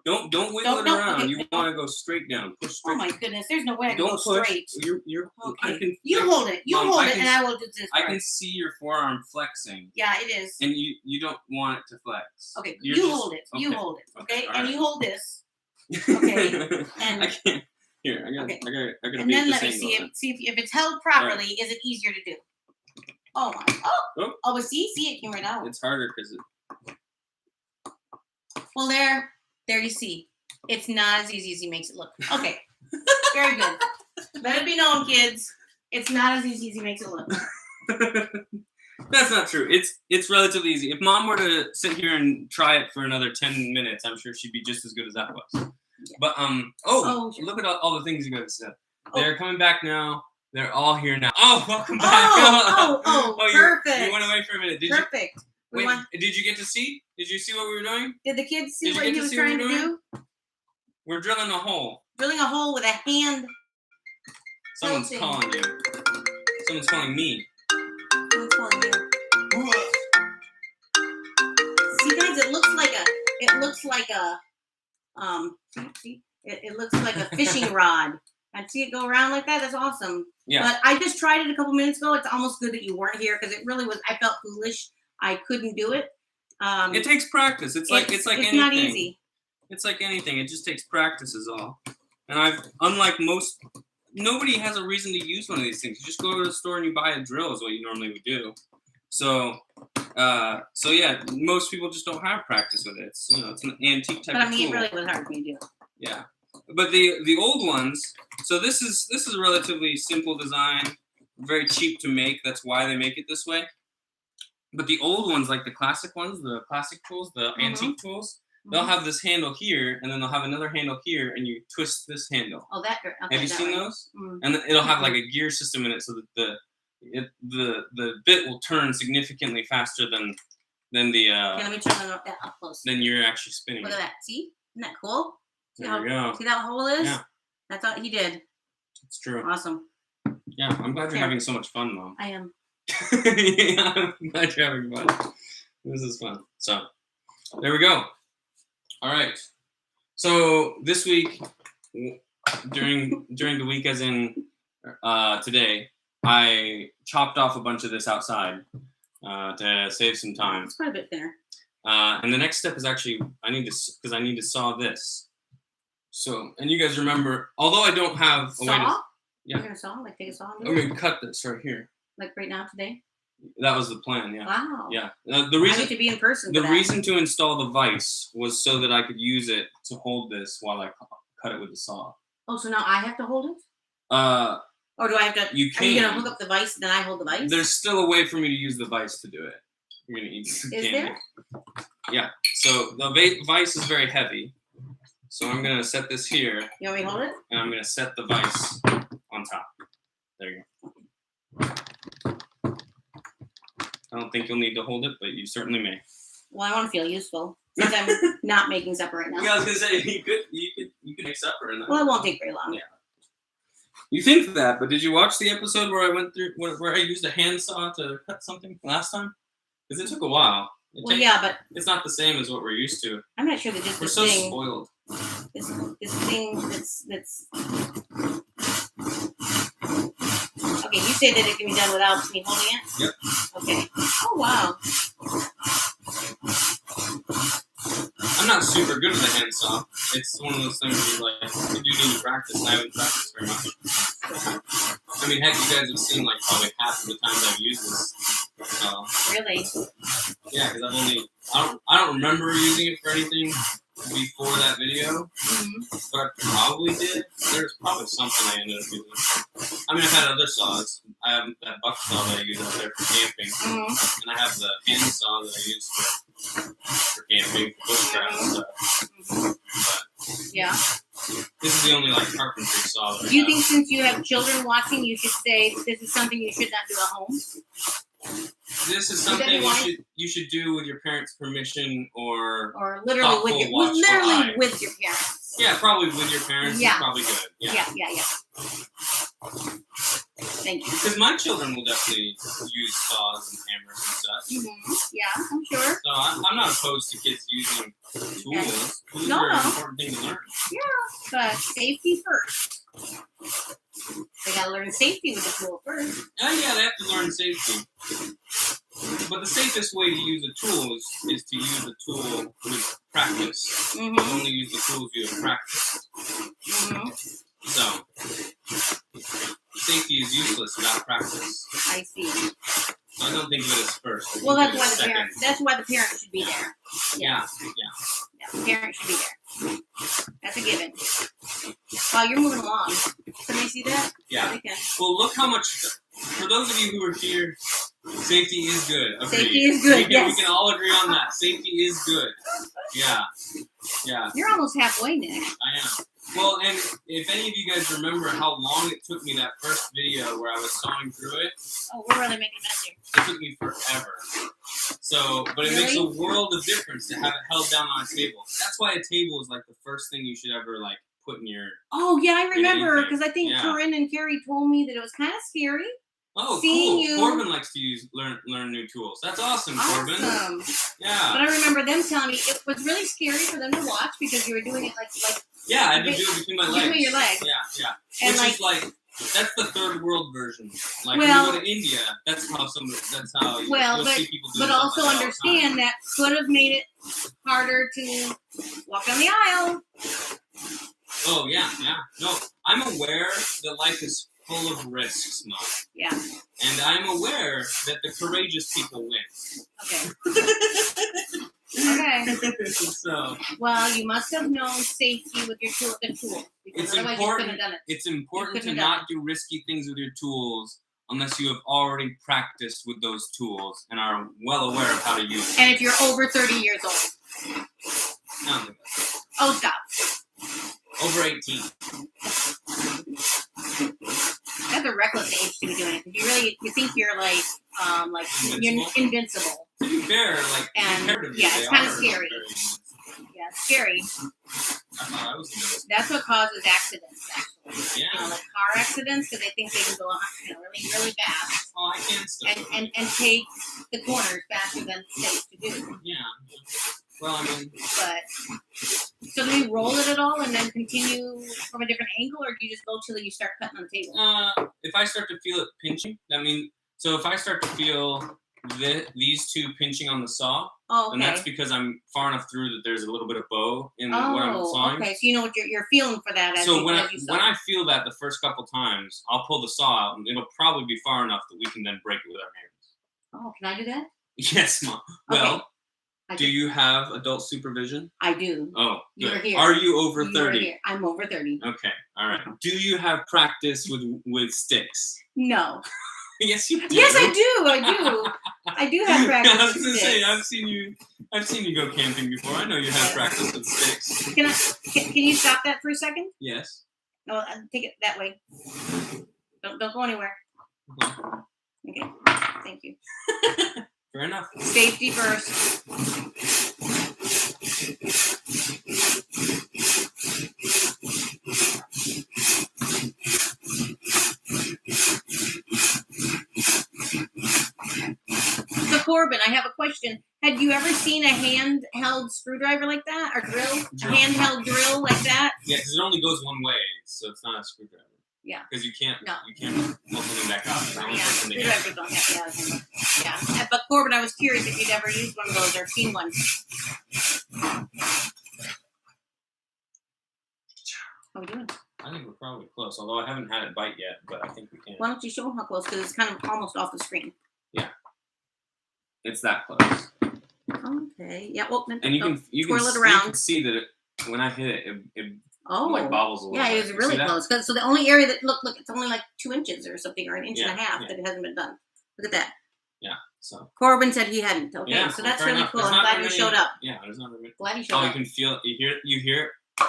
Don't wiggle it Don't- around. okay, You no. want to go straight down. Push straight. Oh my goodness. There's no way I can Don't go push. straight. You're. I Okay. can. You hold it. You Mom, hold I it, can and I will do this. I part. can see your forearm flexing, Yeah, it is. and you don't want it to flex. Okay, You're you just- hold it. You okay. hold it. Okay, Okay, all and right. you hold this. Okay, and- I can't. Here, I got. Okay. I got. And then let me see if it's held properly. Is it easier to do? Oh my! Oh. Oh, but see, it came right out. It's harder because Well, there you see. It's not as easy as he makes it look. Okay, very good. Let it be known, kids. It's not as easy as he makes it look. That's not true. It's relatively easy. If Mom were to sit here and try it for another 10 minutes, I'm sure she'd be just as good as I was. Yeah. But Oh, sure. look at all the things you guys said. Oh. They're coming back now. They're all here now. Oh, welcome back. Oh, perfect. You went away for a minute. Perfect. Did you get to see? Did you see what we were doing? Did the kids see Did you what get he to was see what trying to we were do? We're drilling a hole. Drilling a hole with a hand. Someone's Tilting. calling you. Someone's calling me. Someone's calling you. See, guys, it looks like a see, it looks like a fishing rod. And see it go around like that. That's awesome. Yeah. But I just tried it a couple minutes ago. It's almost good that you weren't here because it really was. I felt foolish. I couldn't do it. It takes practice. It's like anything. not easy. It's like anything. It just takes practice is all. And unlike most, nobody has a reason to use one of these things. You just go to the store and you buy a drill is what you normally would do. So yeah, most people just don't have practice with it. It's it's an antique type But I of mean, tool. it really was hard for me to do. Yeah, but the old ones. So this is a relatively simple design, very cheap to make. That's why they make it this way. But the old ones, like the classic ones, the classic tools, the antique tools, they'll have this handle here, and then they'll have another handle here, and you twist this handle. Oh, that. Okay, Have you that seen way. those? Mm. And it'll have like a gear system in it, so that the bit will turn significantly faster than the Okay, let me turn that up close. than you're actually spinning. Look at that. See? Isn't that cool? See There we go. See that hole is? Yeah. That's all he did. It's true. Awesome. Yeah, I'm glad you're Here. having so much fun, Mom. I am. Yeah, I'm glad you're having fun. This is fun. So, there we go. All right. So this week, during the week, as in today, I chopped off a bunch of this outside to save some time. It's quite a bit thinner. And the next step is actually I need to saw this. So, and you guys remember, although I don't have a way to. Saw? Yeah. You're gonna saw? Like take a saw? and do I'm it? gonna cut this right here. Like right now today? That was the plan. Yeah. Wow. Yeah. The I reason need to be in person. the for that. reason to install the vise was so that I could use it to hold this while I cut it with the saw. Oh, so now I have to hold it? Uh, Or do I have to? You Are you gonna can. hook up the vise and then I hold the vise? there's still a way for me to use the vise to do it. You're gonna eat. Is there? Yeah. So the vise is very heavy. So I'm gonna set this here, You want me to hold it? and I'm gonna set the vise on top. There you go. I don't think you'll need to hold it, but you certainly may. Well, I want to feel useful since I'm not making supper right now. Yeah, I was gonna say you could make supper in that. Well, it won't take very long. Yeah. You think that, but did you watch the episode where I went through where I used a handsaw to cut something last time? Because it took a while. Well, yeah, but It's not the same as what we're used to. I'm not sure that just We're this so thing. spoiled. this thing that's. Okay, you say that it can be done without me holding it? Yep. Okay. Oh, wow. I'm not super good with a handsaw. It's one of those things where you do need to practice, and I haven't practiced very much. I mean, heck, you guys have seen like probably half of the times I've used this. So, Really? yeah, because I don't remember using it for anything before that video, but I probably did. There's probably something I ended up using it for. I mean, I've had other saws. I have that buck saw that I use out there for camping, and I have the hand saw that I use for camping, for bushcraft and stuff. But Yeah. this is the only like carpentry saw that I Do you have. think since you have children watching, you should say this is something you should not do at home? This is something you should do with your parents' permission or literally with thoughtful, watchful eye. with your parents. Yeah, probably with your parents. Yeah. Is probably good. Yeah. Yeah. Thank you. Because my children will definitely use saws and hammers and such. Yeah, I'm sure. So I'm not opposed to kids using tools. Yeah. Tools No, are an no. important thing to learn. But safety first. They gotta learn safety with the tool first. Yeah, they have to learn safety. But the safest way to use a tool is to use the tool with practice. Only use the tools you have practiced. So, safety is useless without practice. I see. So I don't think of it as first. I Well, think that's of it why as the second. parent. That's why the parent should be there. Yeah. The parent should be there. That's a given. Wow, you're moving along. Can they see that? Yeah. They can. Well, look how much. For those of you who are here, safety is good. Agreed. Safety is good. We Yes. can all agree on that. Safety is good. Yeah. You're almost halfway, Nick. I am. Well, and if any of you guys remember how long it took me that first video where I was sawing through it, Oh, we're really making that here. it took me forever. So, but it makes a world of difference to have it held down on a table. That's why a table is like the first thing you should ever like put in your. Oh yeah, I remember anything. because I think Yeah. Corinne and Carrie told me that it was kind of scary. Oh, Seeing cool! you- Corbin likes to learn new tools. That's awesome, Corbin. Awesome. Yeah. But I remember them telling me it was really scary for them to watch because you were doing it like Yeah, I had to do it between my legs. between your legs. Yeah. And Which is like that's the third world version. Like Well- when you go to India, that's how Well, you'll see people do but stuff also like that all the time. understand that could have made it harder to walk down the aisle. Oh yeah. No, I'm aware that life is full of risks, Mom. Yeah. And I'm aware that the courageous people win. Okay. Okay. So Well, you must have known safety with your tool, because It's otherwise you couldn't important. have done it. it's important to couldn't have not do risky things with your tools unless you have already practiced with those tools and are well aware of how to use them. And if you're over 30 years old. I don't think that's Oh, stop. over 18. That's a reckless age to be doing it. You think you're like you're invincible. To be fair, like And, comparatively, yeah, they it's kinda are scary. very- Yeah, it's scary. I thought I was invincible. That's what causes accidents, actually. Yeah. Like car accidents, because they think they can go really, really fast Oh, I can still. and take the corners faster than it's safe to do. Yeah. Well, I mean, But so do you roll it at all and then continue from a different angle, or do you just go till you start cutting on the table? if I start to feel it pinching, so if I start to feel these two pinching on the saw, Oh, then that's okay. because I'm far enough through that there's a little bit of bow in what I'm Oh, sawing. okay. So you know what you're feeling for that as So you, when as you saw. when I feel that the first couple times, I'll pull the saw out, and it'll probably be far enough that we can then break it with our hands. Oh, can I do that? Yes, Mom. Okay. Well, I do you have adult supervision? I do. Oh, You were good. here. Are you over You were 30? here. I'm over 30. Okay, all right. Do you have practice with sticks? No. Yes, you do. Yes, I do. I do have practice. I was with gonna say sticks. I've seen you go camping before. I know you have practice with sticks. Can you stop that for a second? Yes. No, take it that way. Don't go anywhere. Okay. Thank you. Fair enough. Safety first. So Corbin, I have a question. Had you ever seen a handheld screwdriver like that, or drill? A handheld drill like that? Yeah, because it only goes one way, so it's not a screwdriver. Yeah. Because you can't No. pull something back out. It's only Yeah, something to screwdrivers don't have. Yeah. But Corbin, I was curious if you'd ever used one of those or seen one. How we doing? I think we're probably close, although I haven't had it bite yet, but I think we can. Why don't you show them how close? Because it's kind of almost off the screen. It's that close. Okay. Yeah. Well, And you can twirl it you around. can see that when I hit it, it Oh. like bobbles a little Yeah, bit. it was You really see that? close. So the only area that look, it's only like 2 inches or something, or an inch and a Yeah, half yeah. that it hasn't been done. Look at that. So Corbin said he hadn't. Okay, yeah, so that's fair really enough. cool. There's I'm not glad very you many- showed up. Yeah, there's not very many. Glad you showed Oh, you up. can feel it. You hear it.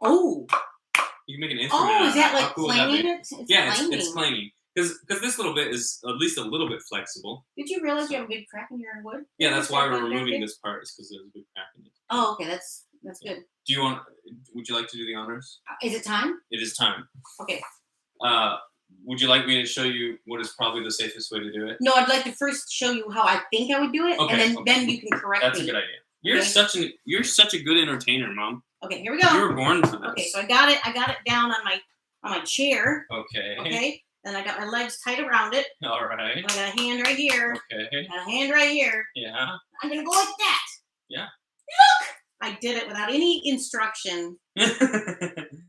Oh. You can make an instrument. Oh, out is of that it. How like cool would that clanging be? it? It's Yeah, clanging. it's clanging. Because this little bit is at least a little bit flexible. Did you realize you have a big crack in your wood? Yeah, that's why we're Is that removing big? this part, is because there's a big crack in it. Oh, okay, that's good. Do you want? Would you like to do the honors? Is it time? It is time. Okay. Would you like me to show you what is probably the safest way to do it? No, I'd like to first show you how I think I would do it, Okay, and okay. then you can correct That's me. a good idea. You're Okay. such a good entertainer, Mom. Okay, here we go. You were born for this. Okay, so I got it down on my chair. Okay. Okay, and I got my legs tight around it. All right. I got a hand right here, Okay. and a hand right here. Yeah. I'm gonna go like that. Yeah. Look, I did it without any instruction.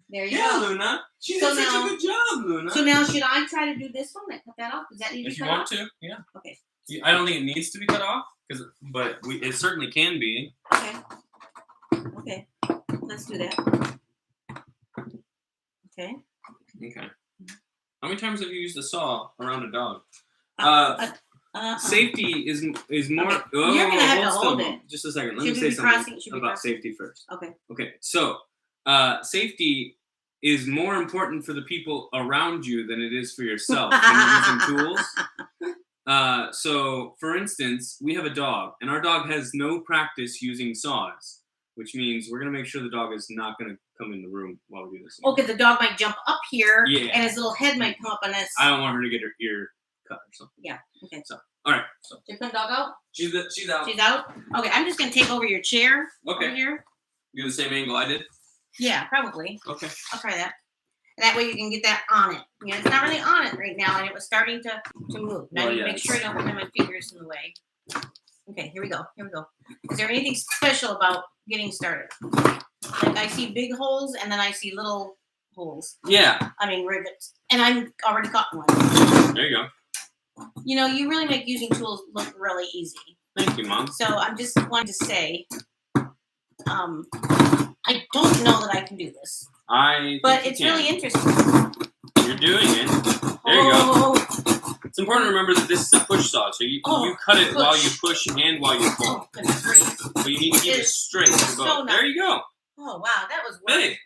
There you Yeah, go. Luna. She So did such now- a good job, Luna. So now, should I try to do this one? I cut that off. Does that need to be if you cut want off? to, yeah. Okay. I don't think it needs to be cut off, but it certainly can be. Okay. Okay. Let's do that. Okay. Okay. How many times have you used a saw around a dog? Safety is more. Okay. Oh, You're gonna have to still, hold Mom. it. Just a second. Let Should me we say be crossing? something Should we about crossing? safety first. Okay. Okay. So, safety is more important for the people around you than it is for yourself when you're using tools. So, for instance, we have a dog, and our dog has no practice using saws, which means we're going to make sure the dog is not going to come in the room while we do this. Okay, the dog might jump up here, Yeah. and his little head might come up on this. I don't want her to get her ear cut or something. Yeah. Okay. So, all right. So Did you put the dog out? she's out. She's out. Okay, I'm just gonna take over your chair over Okay. here. You do the same angle I did. Yeah, probably. Okay. I'll try that. That way you can get that on it. Yeah, it's not really on it right now, and it was starting to move. Now Well, you yeah, make sure I don't have my fingers in the way. Okay, here we go. Here we go. Is there anything special about getting started? Like I see big holes, and then I see little holes. Yeah. I mean rivets, and I'm already caught one. There you go. You know, you really make using tools look really easy. Thank you, Mom. So I'm just wanting to say, I don't know that I can do this, but it's really interesting. You're doing it. There you go. Oh, It's important to remember that this is a push saw, so you cut it push. while you push and while you pull. oh, goodness gracious. So you need to keep it It's straight. so Both. There you go. Oh, wow, that was work. Hey,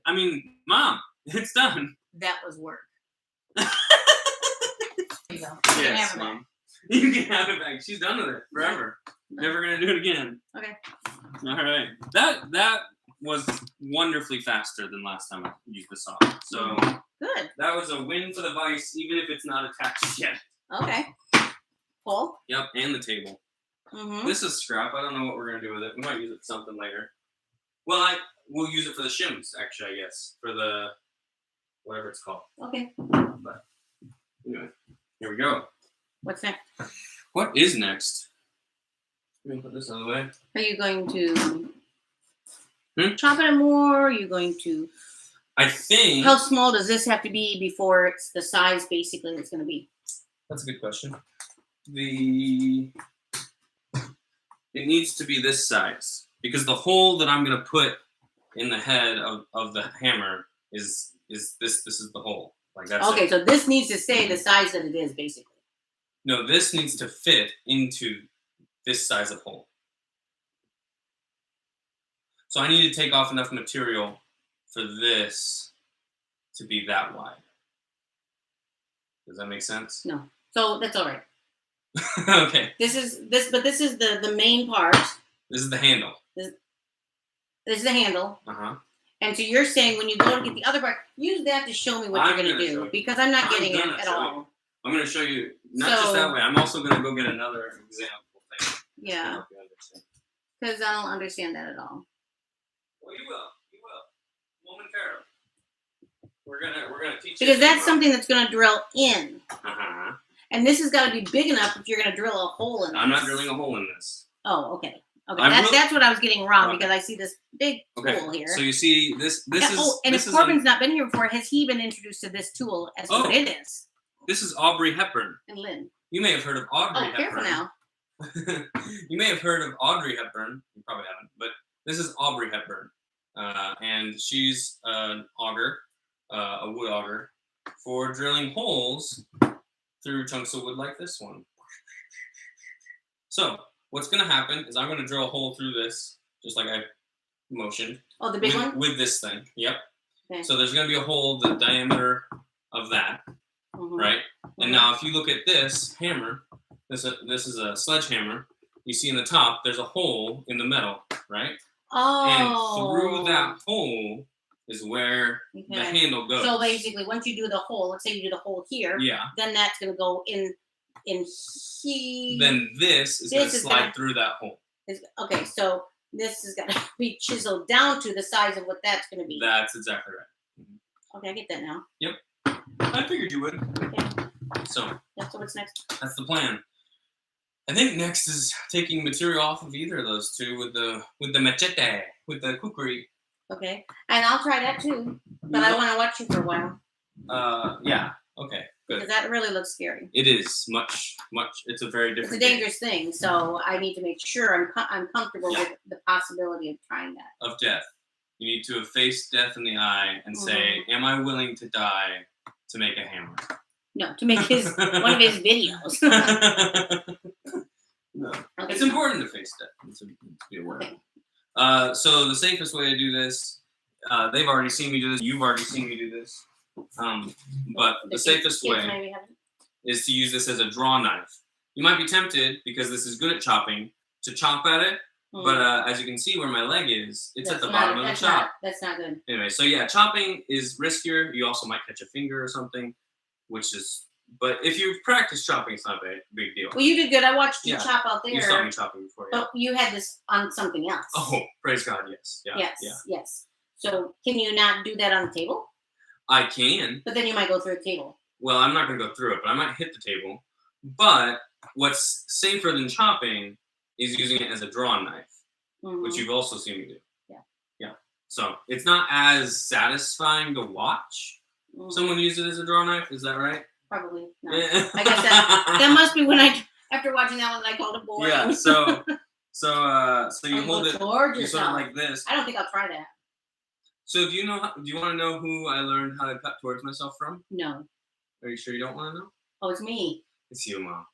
I mean, Mom, it's done. That was work. There you go. You can Yes, have it back. Mom. You can have it back. She's done with it forever. Never gonna do it again. Okay. All right. That was wonderfully faster than last time I used the saw. So Good. that was a win for the vise, even if it's not attached yet. Okay. Pull. Yep, and the table. Mm-hmm. This is scrap. I don't know what we're gonna do with it. We might use it for something later. Well, we'll use it for the shims, actually. I guess for the whatever it's called. Okay. But anyway, here we go. What's next? What is next? Let me put this out of the way. Are you going to Hmm? chop it more? Are you going to... I think How small does this have to be before it's the size, basically, it's going to be? that's a good question. It needs to be this size because the hole that I'm gonna put in the head of the hammer is this. This is the hole. Like that's Okay, it. so this needs to stay the size that it is, basically. No, this needs to fit into this size of hole. So I need to take off enough material for this to be that wide. Does that make sense? No. So that's all right. Okay. This is the main part. This is the handle. This is the handle. Uh-huh. And so you're saying when you go to get the other part, use that to show me what I'm you're going gonna to show do you. because I'm not I'm getting it gonna at show all. I'm going to show you, not just So- that way, I'm also going to go get another example thing. Yeah, Hope you understand. because I don't understand that at all. Well, you will. You will. Momentarily. We're gonna teach you. Because that's something that's going to drill in. Uh-huh. And this has got to be big enough if you're going to drill a hole in it. I'm not drilling a hole in this. Oh, okay. Okay, I will- that's what I was getting wrong Okay. because I see this big Okay. tool here. So you see this And- is and this if is Corbin's not been here before, has he been introduced to this tool as to Oh. what it is? this is Aubrey Hepburn. And Lynn. You may have heard of Audrey Oh, careful Hepburn. now. You may have heard of Audrey Hepburn. You probably haven't, but this is Aubrey Hepburn, and she's an auger, a wood auger, for drilling holes through chunks of wood like this one. So what's going to happen is I'm going to drill a hole through this, just like I motioned. Oh, the big with, one? with this thing. Yep. Okay. So there's going to be a hole the diameter of that, Mhm. right? And now if you look at this hammer, this is a sledgehammer. You see in the top, there's a hole in the metal, right? Oh. And through that hole is where the Okay. handle goes. So basically, once you do the hole, let's say you do the hole here, yeah. then that's going to go in here. Then this is going to This is slide gonna- through that hole. Okay, so this is going to be chiseled down to the size of what that's going to be. That's exactly right. Okay, I get that now. I figured you would. Okay. So That's what's next. that's the plan. I think next is taking material off of either of those two with the machete, with the kukri. Okay, and I'll try that too, but I want to watch you for a while Yeah. Okay. Good. because that really looks scary. It is much. It's a very It's different. a dangerous thing, so I need to make sure I'm comfortable Yeah. with the possibility of trying that. Of death. You need to face death in the eye and say, Mm-hmm. "Am I willing to die to make a hammer?" No, to make one of his videos. No. Okay. It's important to face death. It's important to be aware. Okay. So the safest way to do this, they've already seen me do this. You've already seen me do this. But the safest kids way maybe haven't. is to use this as a draw knife. You might be tempted, because this is good at chopping, to chop at it. Mm. But as you can see where my leg is, it's at That's the not- bottom of the that's chop. That's not good. Anyway, so yeah, chopping is riskier. You also might catch a finger or something, which is. But if you've practiced chopping, it's not a big deal. Well, you did good. I watched you Yeah. chop out there. You saw me chopping before, yeah. But you had this on something else. Oh, praise God, yes. Yeah, yes, yeah. yes. So can you not do that on the table? I can. But then you might go through a table. Well, I'm not going to go through it, but I might hit the table. But what's safer than chopping is using it as a draw knife, which Mhm. you've also seen me do. Yeah. Yeah. So it's not as satisfying to watch Mhm. someone use it as a draw knife. Is that right? Probably not. Yeah. I guess that must be when after watching that one, I called it boring. Yeah. So you Or hold go it. towards You sort yourself. of like this. I don't think I'll try that. So do you want to know who I learned how to cut towards myself from? No. Are you sure you don't want to know? Oh, it's me. It's you, Mom.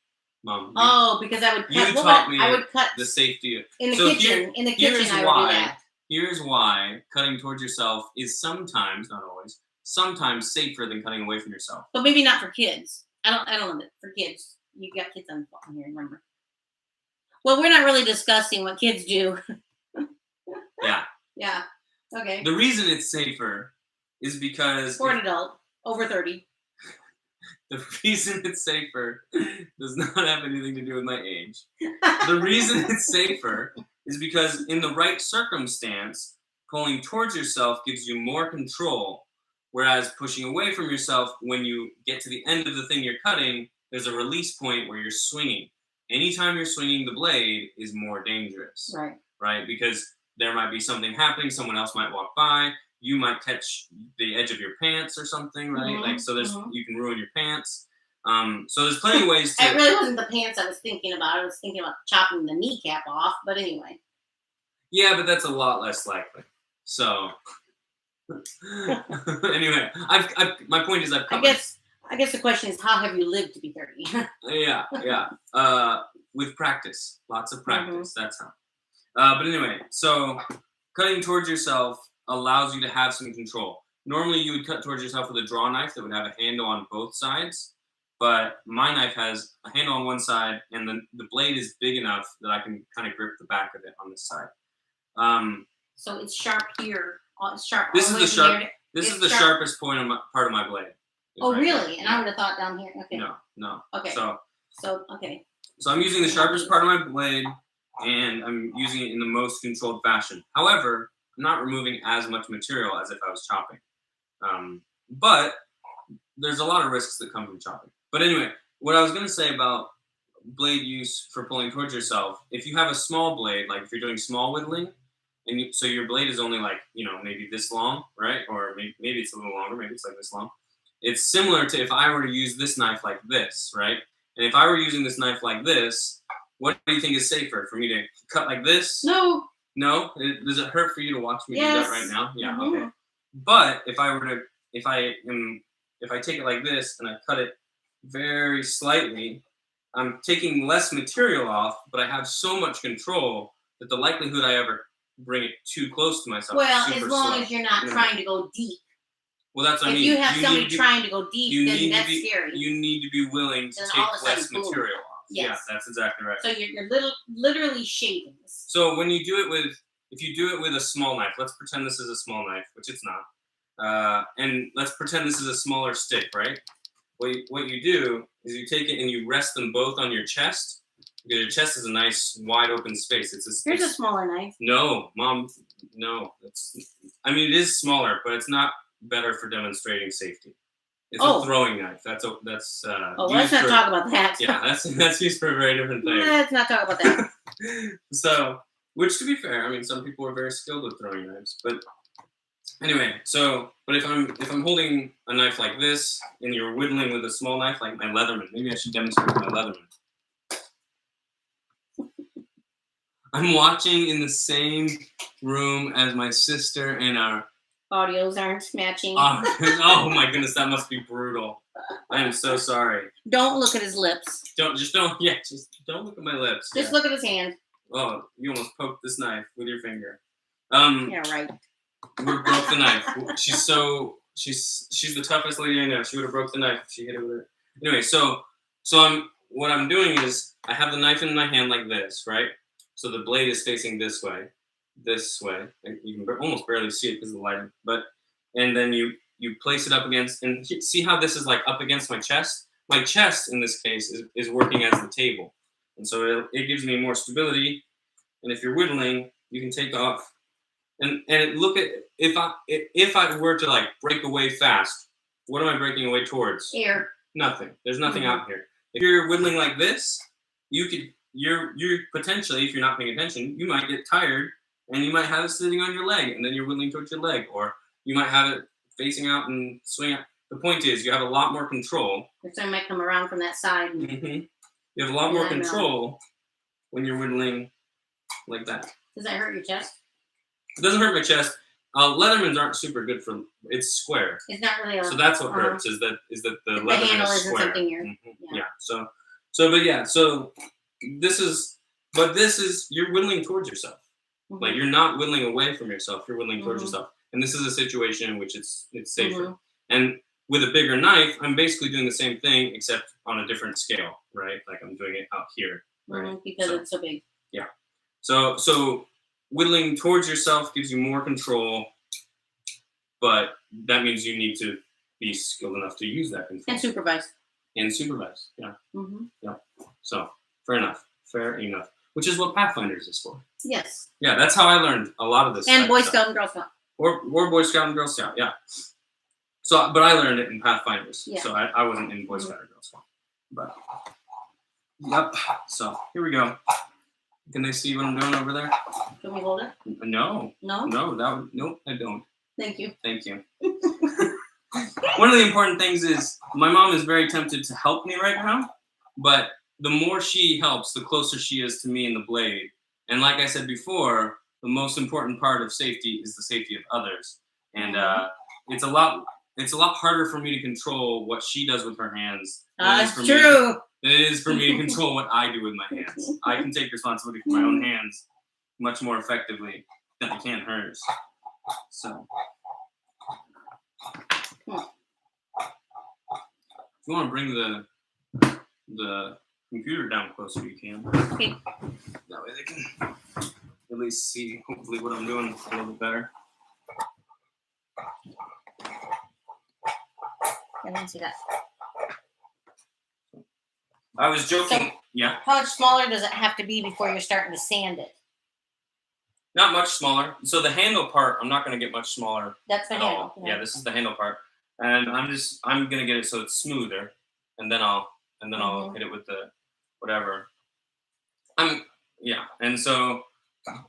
Mom. Oh, because I would cut. you what taught would me I would cut the safety. in the so kitchen. In the kitchen, here's I would why. do that. Here's why cutting towards yourself is sometimes, not always, sometimes safer than cutting away from yourself. But maybe not for kids. I don't know that for kids. You got kids on the phone here, remember? Well, we're not really discussing what kids do. Yeah. Yeah. Okay. The reason it's safer is because For an adult over 30. the reason it's safer does not have anything to do with my age. The reason it's safer is because in the right circumstance, pulling towards yourself gives you more control, whereas pushing away from yourself, when you get to the end of the thing you're cutting, there's a release point where you're swinging. Anytime you're swinging the blade is more dangerous, Right. right? Because there might be something happening, someone else might walk by, you might catch the edge of your pants or something, right? Mhm, Like, so there's mhm. you can ruin your pants. So there's plenty of ways to. It really wasn't the pants I was thinking about. I was thinking about chopping the kneecap off. But anyway. Yeah, but that's a lot less likely. So anyway, my point is I've I covered. guess the question is, how have you lived to be 30? Yeah. With practice, lots of practice. Mm-hmm. That's how. But anyway, so cutting towards yourself allows you to have some control. Normally, you would cut towards yourself with a draw knife that would have a handle on both sides, but my knife has a handle on one side, and the blade is big enough that I can kind of grip the back of it on this side. So it's sharp here. It's sharp. This all is the way the from here. This It's is the sharp. sharpest point of part of my blade. Oh, Right really? here. And I would have thought down here. Okay. No. Okay. So So okay. I'm using the sharpest part of my blade and I'm using it in the most controlled fashion. However, I'm not removing as much material as if I was chopping. But there's a lot of risks that come from chopping. But anyway, what I was going to say about blade use for pulling towards yourself, if you have a small blade, like if you're doing small whittling, and so your blade is only like, maybe this long, right? Or maybe it's a little longer, maybe it's like this long. It's similar to if I were to use this knife like this, right? And if I were using this knife like this, what do you think is safer? For me to cut like this? No. No? Does it hurt for you to watch me do that right now? Yeah, Mhm. okay. But if I take it like this and I cut it very slightly, I'm taking less material off, but I have so much control that the likelihood I ever bring it too close to myself Well, is as super long slow. as you're not trying to go deep. Well, that's what I If mean. you have somebody need to- trying to go deep, you then need to that's be, scary. You need to be willing to Then take all of a sudden, less boom. material off. Yes. Yeah, that's exactly right. So you're literally shavings. So when you do it with, if you do it with a small knife, let's pretend this is a small knife, which it's not. And let's pretend this is a smaller stick, right? What you do is you take it and you rest them both on your chest, because your chest is a nice wide open space. Here's a smaller knife. No, Mom, no. It is smaller, but it's not better for demonstrating safety. It's a throwing knife. Let's not talk about that. Yeah, that's used for a very different thing. Let's not talk about that. So, which to be fair, some people are very skilled with throwing knives, but anyway. But if I'm holding a knife like this and you're whittling with a small knife like my Leatherman, maybe I should demonstrate with my Leatherman. I'm watching in the same room as my sister and our Audios aren't matching. oh my goodness, that must be brutal. I am so sorry. Don't look at his lips. Just don't look at my lips. Just look at his hand. Oh, you almost poked this knife with your finger. Yeah, right. We broke the knife. She's the toughest lady I know. She would have broke the knife if she hit it with it. Anyway, what I'm doing is I have the knife in my hand like this, right? So the blade is facing this way. And you can almost barely see it because of the lighting. And then you place it up against, and see how this is like up against my chest? My chest in this case is working as the table. And so it gives me more stability. And if you're whittling, you can take off. And look at, if I were to like break away fast, what am I breaking away towards? Air. Nothing. There's nothing out here. If you're whittling like this, you're potentially, if you're not paying attention, you might get tired and you might have it sitting on your leg and then you're whittling towards your leg, or you might have it facing out and swing out. The point is you have a lot more control. So I might come around from that side. Mm-hmm. You have a lot more control when you're whittling like that. Does that hurt your chest? It doesn't hurt my chest. Leathermans aren't super good for, it's square. It's not really. So that's what hurts, is that the Leatherman handle is isn't square. something you're. Mm-hmm. Yeah. So this is you're whittling towards yourself. Mm-hmm. Like you're not whittling away from yourself. You're whittling towards Mm-hmm. yourself. And this is a situation in which it's safer. Mm-hmm. And with a bigger knife, I'm basically doing the same thing except on a different scale, right? Like I'm doing it out here, right? Mm-hmm, because it's so big. Yeah. So whittling towards yourself gives you more control, but that means you need to be skilled enough to use that control. And supervise. Yeah. Mm-hmm. Yeah. So fair enough. Which is what Pathfinders is for. Yes. Yeah, that's how I learned a lot of this. And type Boy of stuff. Scout and Girl Scout. Or Boy Scout and Girl Scout, yeah. So, but I learned it in Pathfinders. Yeah. So I wasn't in Boy Scout or Girl Scout. But, yep. So, here we go. Can they see what I'm doing over there? Can we hold it? No. No? Nope, I don't. Thank you. Thank you. One of the important things is my mom is very tempted to help me right now, but the more she helps, the closer she is to me and the blade. And like I said before, the most important part of safety is the safety of others. And it's a lot harder for me to control what she does with her hands. That's true. Than it is for me to control what I do with my hands. I can take responsibility for my own hands much more effectively than I can hers. So, if you want to bring the computer down closer, you can. Okay. That way they can at least see, hopefully, what I'm doing a little bit better. I didn't see that. I was joking. So- Yeah, How much smaller does it have to be before you're starting to sand it? not much smaller. So the handle part, I'm not going to get much smaller That's the at handle. all. Yeah, this is the handle part, and I'm going to get it so it's smoother, and then I'll hit it with the whatever. And so,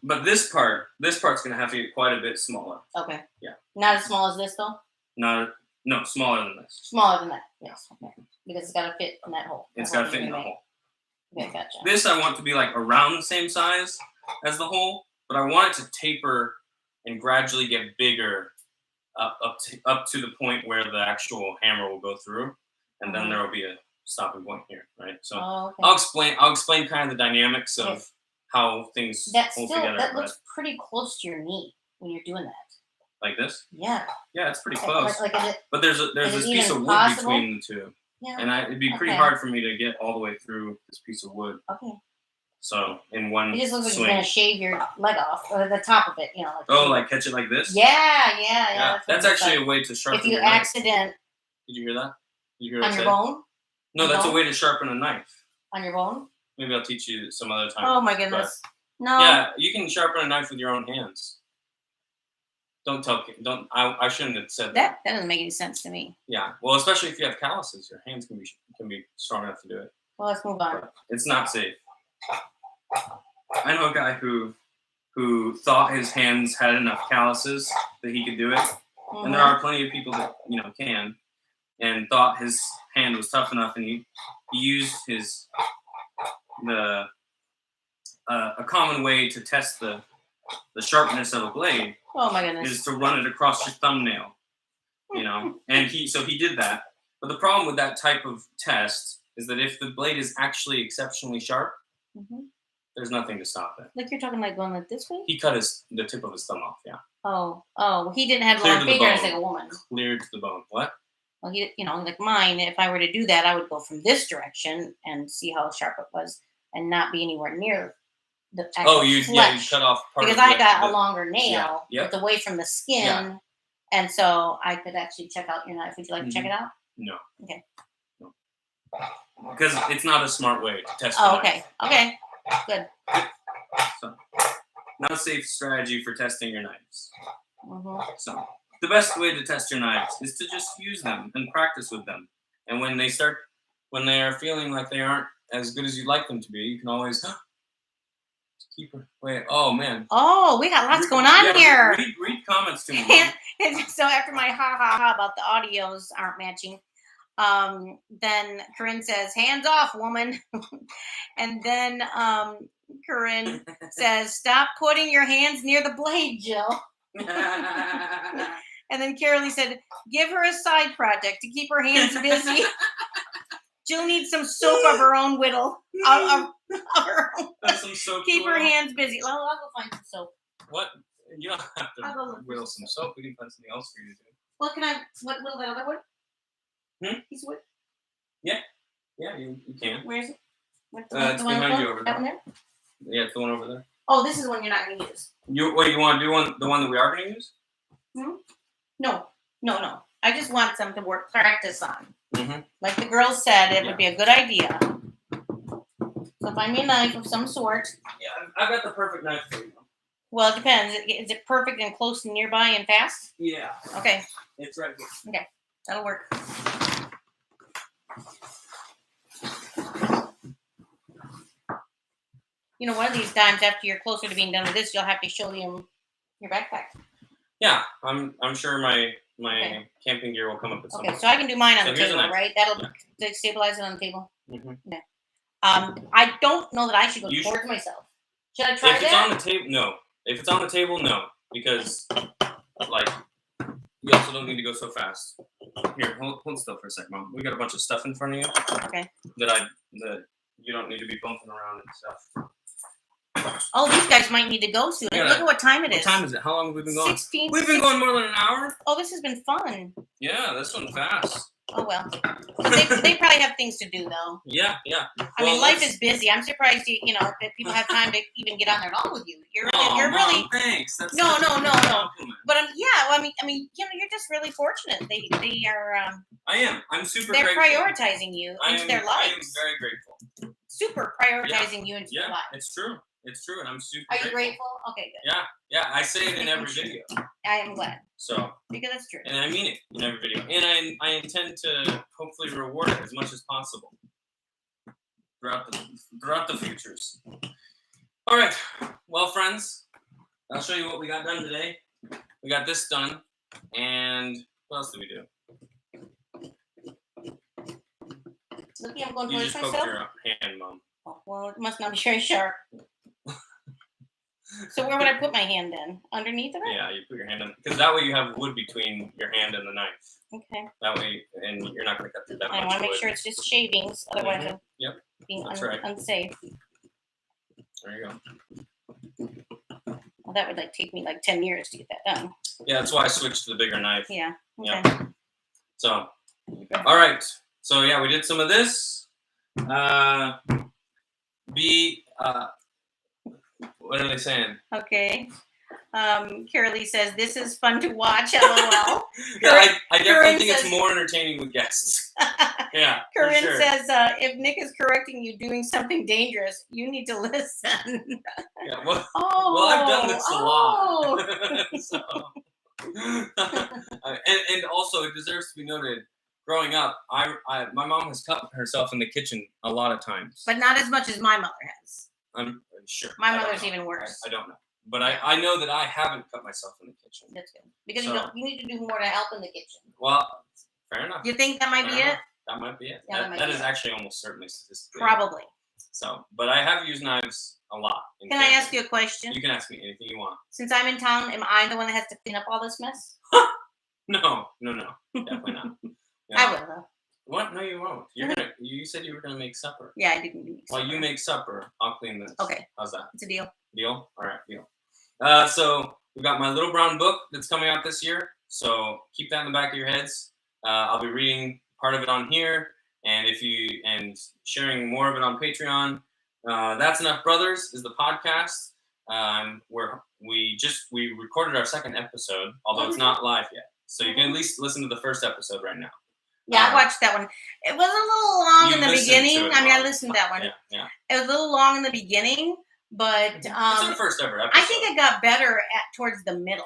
but this part's going to have to get quite a bit smaller. Okay. Yeah. Not as small as this though. No, smaller than this. Smaller than that. Yes. Okay. Because it's got to fit in that hole. It's That got to hole fit in you're the gonna hole. make. Okay, gotcha. This I want to be like around the same size as the hole, but I want it to taper and gradually get bigger up to the point where the actual hammer will go through, and then there will be a stopping point here, right? So Oh, okay. I'll explain kind of the dynamics of Okay. how things hold together. That but looks pretty close to your knee when you're doing that. like this, Yeah. yeah, it's pretty close. Like is it? But there's is this it piece even of wood possible? between the two, Yeah. and it'd be pretty Okay. hard for me to get all the way through this piece of wood. Okay. So in one It just looks like swing. you're gonna shave your leg off, or the top of it. You know. Like catch it like this. Yeah. That's what it actually looks a way to like. sharpen If you your knife. accident Did you hear that? Did you hear on what I your said? bone, No, that's a bone? way to sharpen a knife. on your bone. Maybe I'll teach you some other time. Oh my goodness. No. Yeah, you can sharpen a knife with your own hands. I shouldn't have said that. That doesn't make any sense to me. Yeah, well, especially if you have calluses, your hands can be strong enough to do it. Well, let's move on. But it's not safe. I know a guy who thought his hands had enough calluses that he could do it, and there are plenty of people that can, and thought his hand was tough enough, and he used a common way to test the sharpness of a blade Oh my goodness. is to run it across your thumbnail, and he did that. But the problem with that type of test is that if the blade is actually exceptionally sharp, there's nothing to stop it. Like you're talking like going like this way? He cut the tip of his thumb off. Yeah, Oh, he didn't have Clear long to the fingers bone. like a woman. clear to the bone. What? Well, like mine, if I were to do that, I would go from this direction and see how sharp it was and not be anywhere near the actual You flesh. cut off part Because of I got the- a longer nail. Yeah. It's away from the skin. And so I could actually check out your knife. Would you like to check it out? No. Okay. No. Because it's not a smart way to test. Oh, the okay. knife. Okay. Good. So, not a safe strategy for testing your knives. hmm So, the best way to test your knives is to just use them and practice with them. And when they are feeling like they aren't as good as you'd like them to be, you can always keep her. Wait, oh man. Oh, we got lots going on Yeah, here. Read comments to me. And so after my ha about the audios aren't matching, then Corinne says, "Hands off, woman." And then Corinne says, "Stop putting your hands near the blade, Jill." And then Carolee said, "Give her a side project to keep her hands busy." Jill needs some soap of her own whittle. Of her own. That's some soap. Keep her going on. hands busy. Well, I'll go find some soap. What? You don't have I'll go to look for whittle some some soap. We can find something else for you to do. What can I? What will that other wood? Piece of wood. Yeah, you can. Where is it? What's It's one behind above? you over That there. one there? Yeah, it's the one over there. Oh, this is the one you're not going to use. You want to do the one that we are going to use? No. I just want some to practice on. Mm-hmm. Like the girls said, it would be a good idea. So find me a knife of some sort. Yeah, I've got the perfect knife for you. Well, it depends. Is it perfect and close and nearby and fast? Yeah, Okay, it's right here. that'll work. One of these times after you're closer to being done with this, you'll have to show them your backpack. Yeah, I'm sure my Okay. camping gear will come up at some Okay, point. so I can do mine on So the here's a table, knife. right? That'll stabilize it on the table. Mm-hmm. I don't know that I should go You towards myself. Should I try If it's that? on the table, no. If it's on the table, no, because you also don't need to go so fast. Here, hold still for a second, Mom. We got a bunch of stuff in front of you. Okay. That you don't need to be bumping around and stuff. Oh, these guys might need to go soon. Yeah. Look at what time it is. What time is it? How long have we been going? 16. We've been going more than an hour. Oh, this has been fun. Yeah, this went fast. Oh, well. They probably have things to do, though. Yeah. I mean, life is busy. I'm surprised, that people have time to even get on there at all with you. You're really. Mom, thanks. That's No. such a compliment. But you're just really fortunate. They are. I am. I'm super They're grateful. prioritizing you into their I am lives. very grateful. super prioritizing you into your Yeah, life. it's true. It's true, and I'm super. Are you grateful? Okay, good. Yeah. I say it in Making every sure. video. I am glad So, because that's true. and I mean it in every video, and I intend to hopefully reward it as much as possible throughout the futures. All right, well, friends, I'll show you what we got done today. We got this done, and what else did we do? Look, I'm going You towards just poked myself. your hand, Mom. Oh, well, it must not be very sharp. So where would I put my hand in? Underneath of it? Yeah, you put your hand in, because that way you have wood between your hand and the knife. Okay. That way, and you're not going to cut through that I much want to make wood. sure it's just shavings, otherwise Mhm. I'm Yep, being that's right. unsafe. There you go. Well, that would take me 10 years to get that done. Yeah, that's why I switched to the bigger knife. Yeah. Okay. Yeah. So, all right. So yeah, we did some of this. What are they saying? Okay. Carolee says this is fun to watch. LOL. Yeah, I definitely Corinne think says- it's more entertaining with guests. Yeah, for Corinne sure. says if Nick is correcting you doing something dangerous, you need to listen. Yeah, well, Oh. I've done this a oh. lot. So, and also, it deserves to be noted. Growing up, my mom has cut herself in the kitchen a lot of times. But not as much as my mother has. I'm sure. My I don't mother's know. even worse. I don't know, but I know that I haven't cut myself in the kitchen. That's good. Because So- you need to do more to help in the kitchen. Well, fair enough. You think that might be Fair it? enough. That might be it. Yeah, that might that be is it. actually almost certainly statistically. Probably. So, but I have used knives a lot. in Can I ask camping. you a question? You can ask me anything you want. Since I'm in town, am I the one that has to clean up all this mess? No, definitely not. Yeah. I will though. What? No, you won't. You're gonna. You said you were gonna make supper. Yeah, I didn't do While you make supper, I'll clean this. Okay. How's that? It's a deal. Deal? All right, deal. So we got my little brown book that's coming out this year. So keep that in the back of your heads. I'll be reading part of it on here, and sharing more of it on Patreon. That's Enough Brothers is the podcast. Where we recorded our second episode, although it's not live yet. So you can at least listen to the first episode right now. Yeah, I watched that one. It was a little long You in the listened to beginning. it I mean, I long. listened to that one. Yeah. It was a little long in the beginning, but It's our first ever episode. I think it got better towards the middle.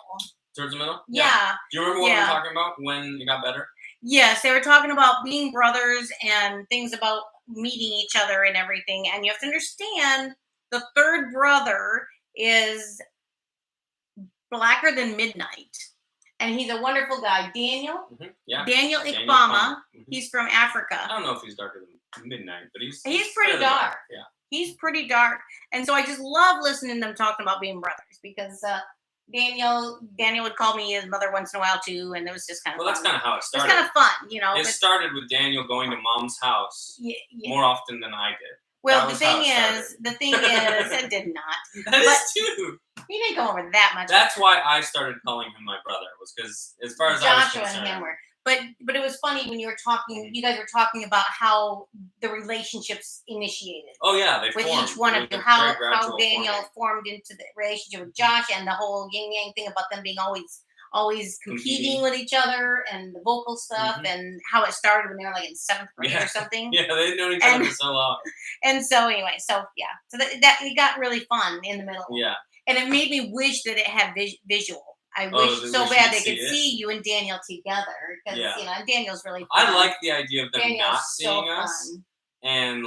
Towards the middle? Yeah. Do you remember what we Yeah. were talking about when it got better? Yes, they were talking about being brothers and things about meeting each other and everything. And you have to understand the third brother is blacker than midnight. And he's a wonderful guy. Daniel Yeah. Daniel Daniel Ikbama. Mhm. He's from I Africa. don't know if he's darker than midnight, but he's Pretty fairly dark. Yeah. He's pretty dark. And so I just love listening to them talking about being brothers because Daniel would call me his mother once in a while too, and it was just kind of Well, that's fun. kind of how it It's started. kind of fun, you know. It but- started with Daniel going to Mom's house yeah. more often than I did. Well, that the was how thing it is, it did not. That is true. He didn't go over that much. That's why I started calling him my brother, was because as far as I was Joshua concerned. and him were. But it was funny when you guys were talking about how the relationships initiated Oh yeah, they with formed. each one It of was you. a How very gradual Daniel forming. formed into the relationship with Josh and the whole yin yang thing about them being always competing with each other and the vocal stuff Mhm. and how it started when they were in 7th grade Yeah. or something. Yeah, they've known each other And- for so long. And so anyway, so that it got really fun in the middle. Yeah. And it made me wish that it had visual. I Oh, wish they so wish bad you'd they see could it? see you and Daniel together because Yeah. and Daniel's really fun. I like the idea of them Daniel's not so seeing us, fun. and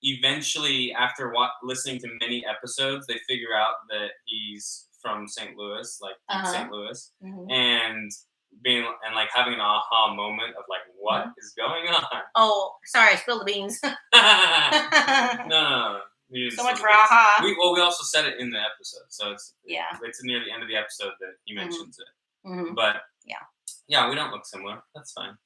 eventually, after listening to many episodes, they figure out that he's from St. Louis, Uh-huh. St. Louis, Mhm. and having an aha moment of what is going on. Oh, sorry, I spilled the beans. No. You didn't So much say for this. aha. We also said it in the episode, so it's Yeah. near the end of the episode that he mentions it. Mhm. But Yeah. we don't look similar. That's fine.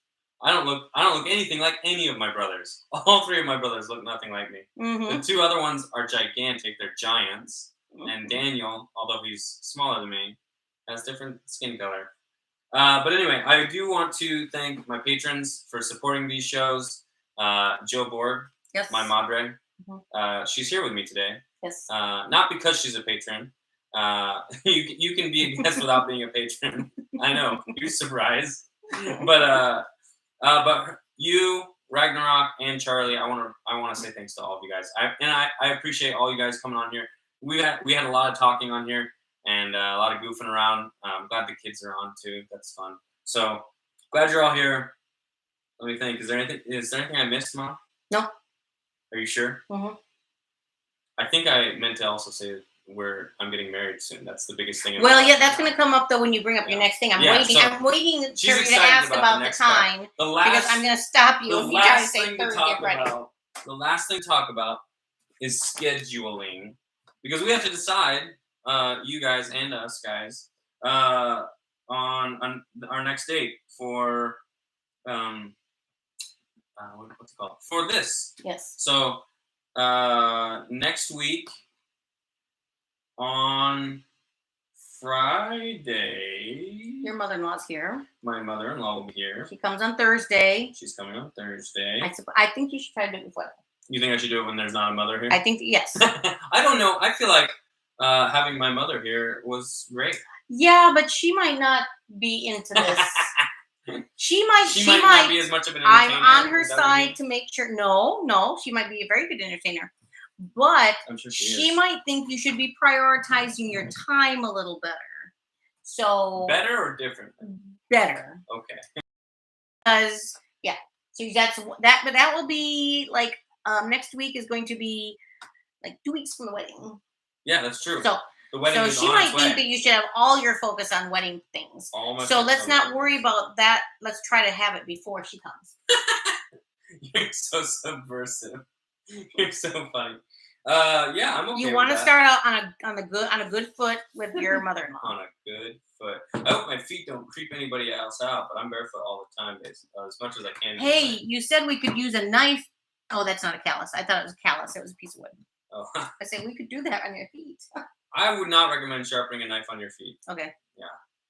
I don't look anything like any of my brothers. All three of my brothers look nothing like me. Mhm. The two other ones are gigantic. They're giants. Mm-hmm. And Daniel, although he's smaller than me, has different skin color. But anyway, I do want to thank my patrons for supporting these shows. Jill Borg, Yes. my madre. Mhm. She's here with me today. Yes. Not because she's a patron. You can be a guest without being a patron. I know. You're surprised. But you, Raagnaerok and Charlie, I want to say thanks to all of you guys. I appreciate all you guys coming on here. We had a lot of talking on here and a lot of goofing around. I'm glad the kids are on too. That's fun. So glad you're all here. Let me think. Is there anything I missed, Mom? No. Are you sure? Mhm. I think I meant to also say I'm getting married soon. That's the biggest thing. Well, yeah, that's going to come up though when you bring up your Yeah. next thing. I'm Yeah, waiting. so I'm waiting for she's you to excited ask about about the the next part. time The because I'm going to stop you the if you try to last say thing to 3rd. talk Get ready. about. The last thing to talk about is scheduling, because we have to decide, you guys and us guys, on our next date for what's it called, for this. Yes. So next week on Friday, Your mother-in-law's here. my mother-in-law will be here. She comes on Thursday. She's coming on Thursday. I think you should try to do it before. You think I should do it when there's not a mother here? I think yes. I don't know. I feel like having my mother here was great. Yeah, but she might not be into this. She might not be as much of an entertainer. I'm on her Is that what you side mean? to make sure. No, she might be a very good entertainer, but I'm sure she is. might think you should be prioritizing your time a little better. So Better or different? better, Okay. because yeah. So that's that, but that will be like next week is going to be like 2 weeks from the wedding. Yeah, that's true. So the wedding is she on might its think way. that you should have all your focus on wedding things. All my So focus let's on not wedding. worry about that. Let's try to have it before she comes. You're so subversive. You're so funny. Yeah, I'm okay. You want to with that. start out on a good foot with your mother-in-law. On a good foot. I hope my feet don't creep anybody else out, but I'm barefoot all the time, basically, as much as I can. Hey, you said we could use a knife. Oh, that's not a callus. I thought it was a callus. It was a piece of wood. Oh. I said we could do that on your feet. I would not recommend sharpening a knife on your feet Okay.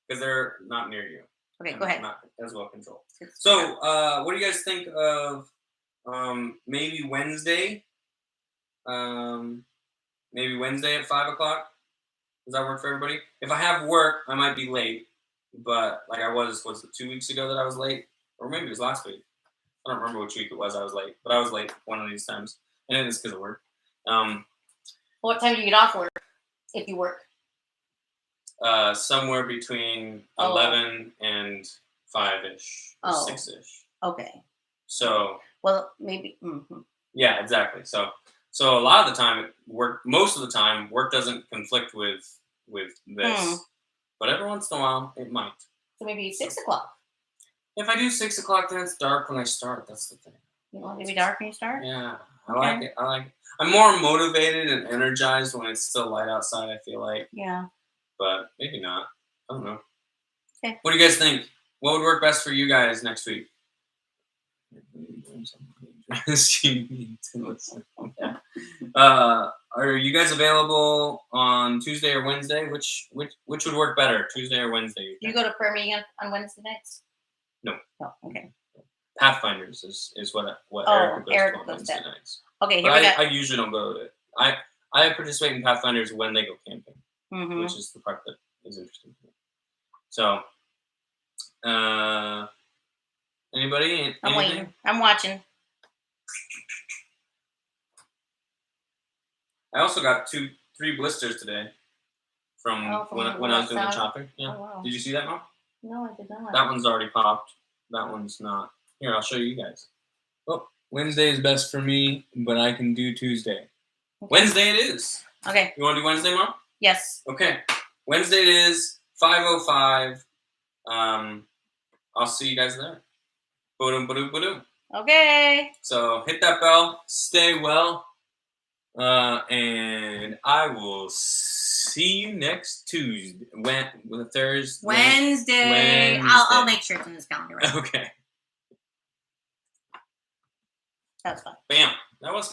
because they're not near you. Okay, and go ahead. Not as well controlled. So, what do you guys think of maybe Wednesday? Maybe Wednesday at 5 o'clock. Does that work for everybody? If I have work, I might be late, but like I was it 2 weeks ago that I was late, or maybe it was last week. I don't remember which week it was. I was late, but I was late one of these times, and it's because of work. What time do you get off work if you work? Somewhere between Oh. 11 and 5-ish, or Oh. 6-ish. Okay. So Well, maybe. Mm-hmm. yeah, exactly. So a lot of the time, most of the time, work doesn't conflict with this, but every once in a while, it might. So maybe 6 o'clock. If I do 6 o'clock, then it's dark when I start. That's the thing. You want it to be dark when you start? Yeah, I Okay. like it. I like it. I'm more motivated and energized when it's still light outside, I feel like, Yeah. but maybe not. I don't know. Okay. What do you guys think? What would work best for you guys next week? Are you guys available on Tuesday or Wednesday? Which would work better, Tuesday or Wednesday? Do you go to prayer meeting on Wednesday nights? No. Oh, okay. Pathfinders is what Oh, Erica goes Erica to on goes Wednesday to. nights. Okay, here But we go. I usually don't go to it. I participate in Pathfinders when they go camping, Mm-hmm. which is the part that is interesting to me. So, anybody? I'm Anything? waiting. I'm watching. I also got 3 blisters today from when I was doing the outside? chopping. Yeah. Oh, wow. Did you see that, Mom? No, I did not. That one's already popped. That one's not. Here, I'll show you guys. Oh, Wednesday is best for me, but I can do Tuesday. Okay. Wednesday it is. Okay. You want to do Wednesday, Mom? Yes. Okay. Wednesday it is, 5:05. I'll see you guys there. Boom, boom, boom. Okay. So hit that bell. Stay well. And I will see you next Tuesday. Thursday. Wednesday. I'll make sure it's in this calendar. Right? Okay. That's fine. Bam. That was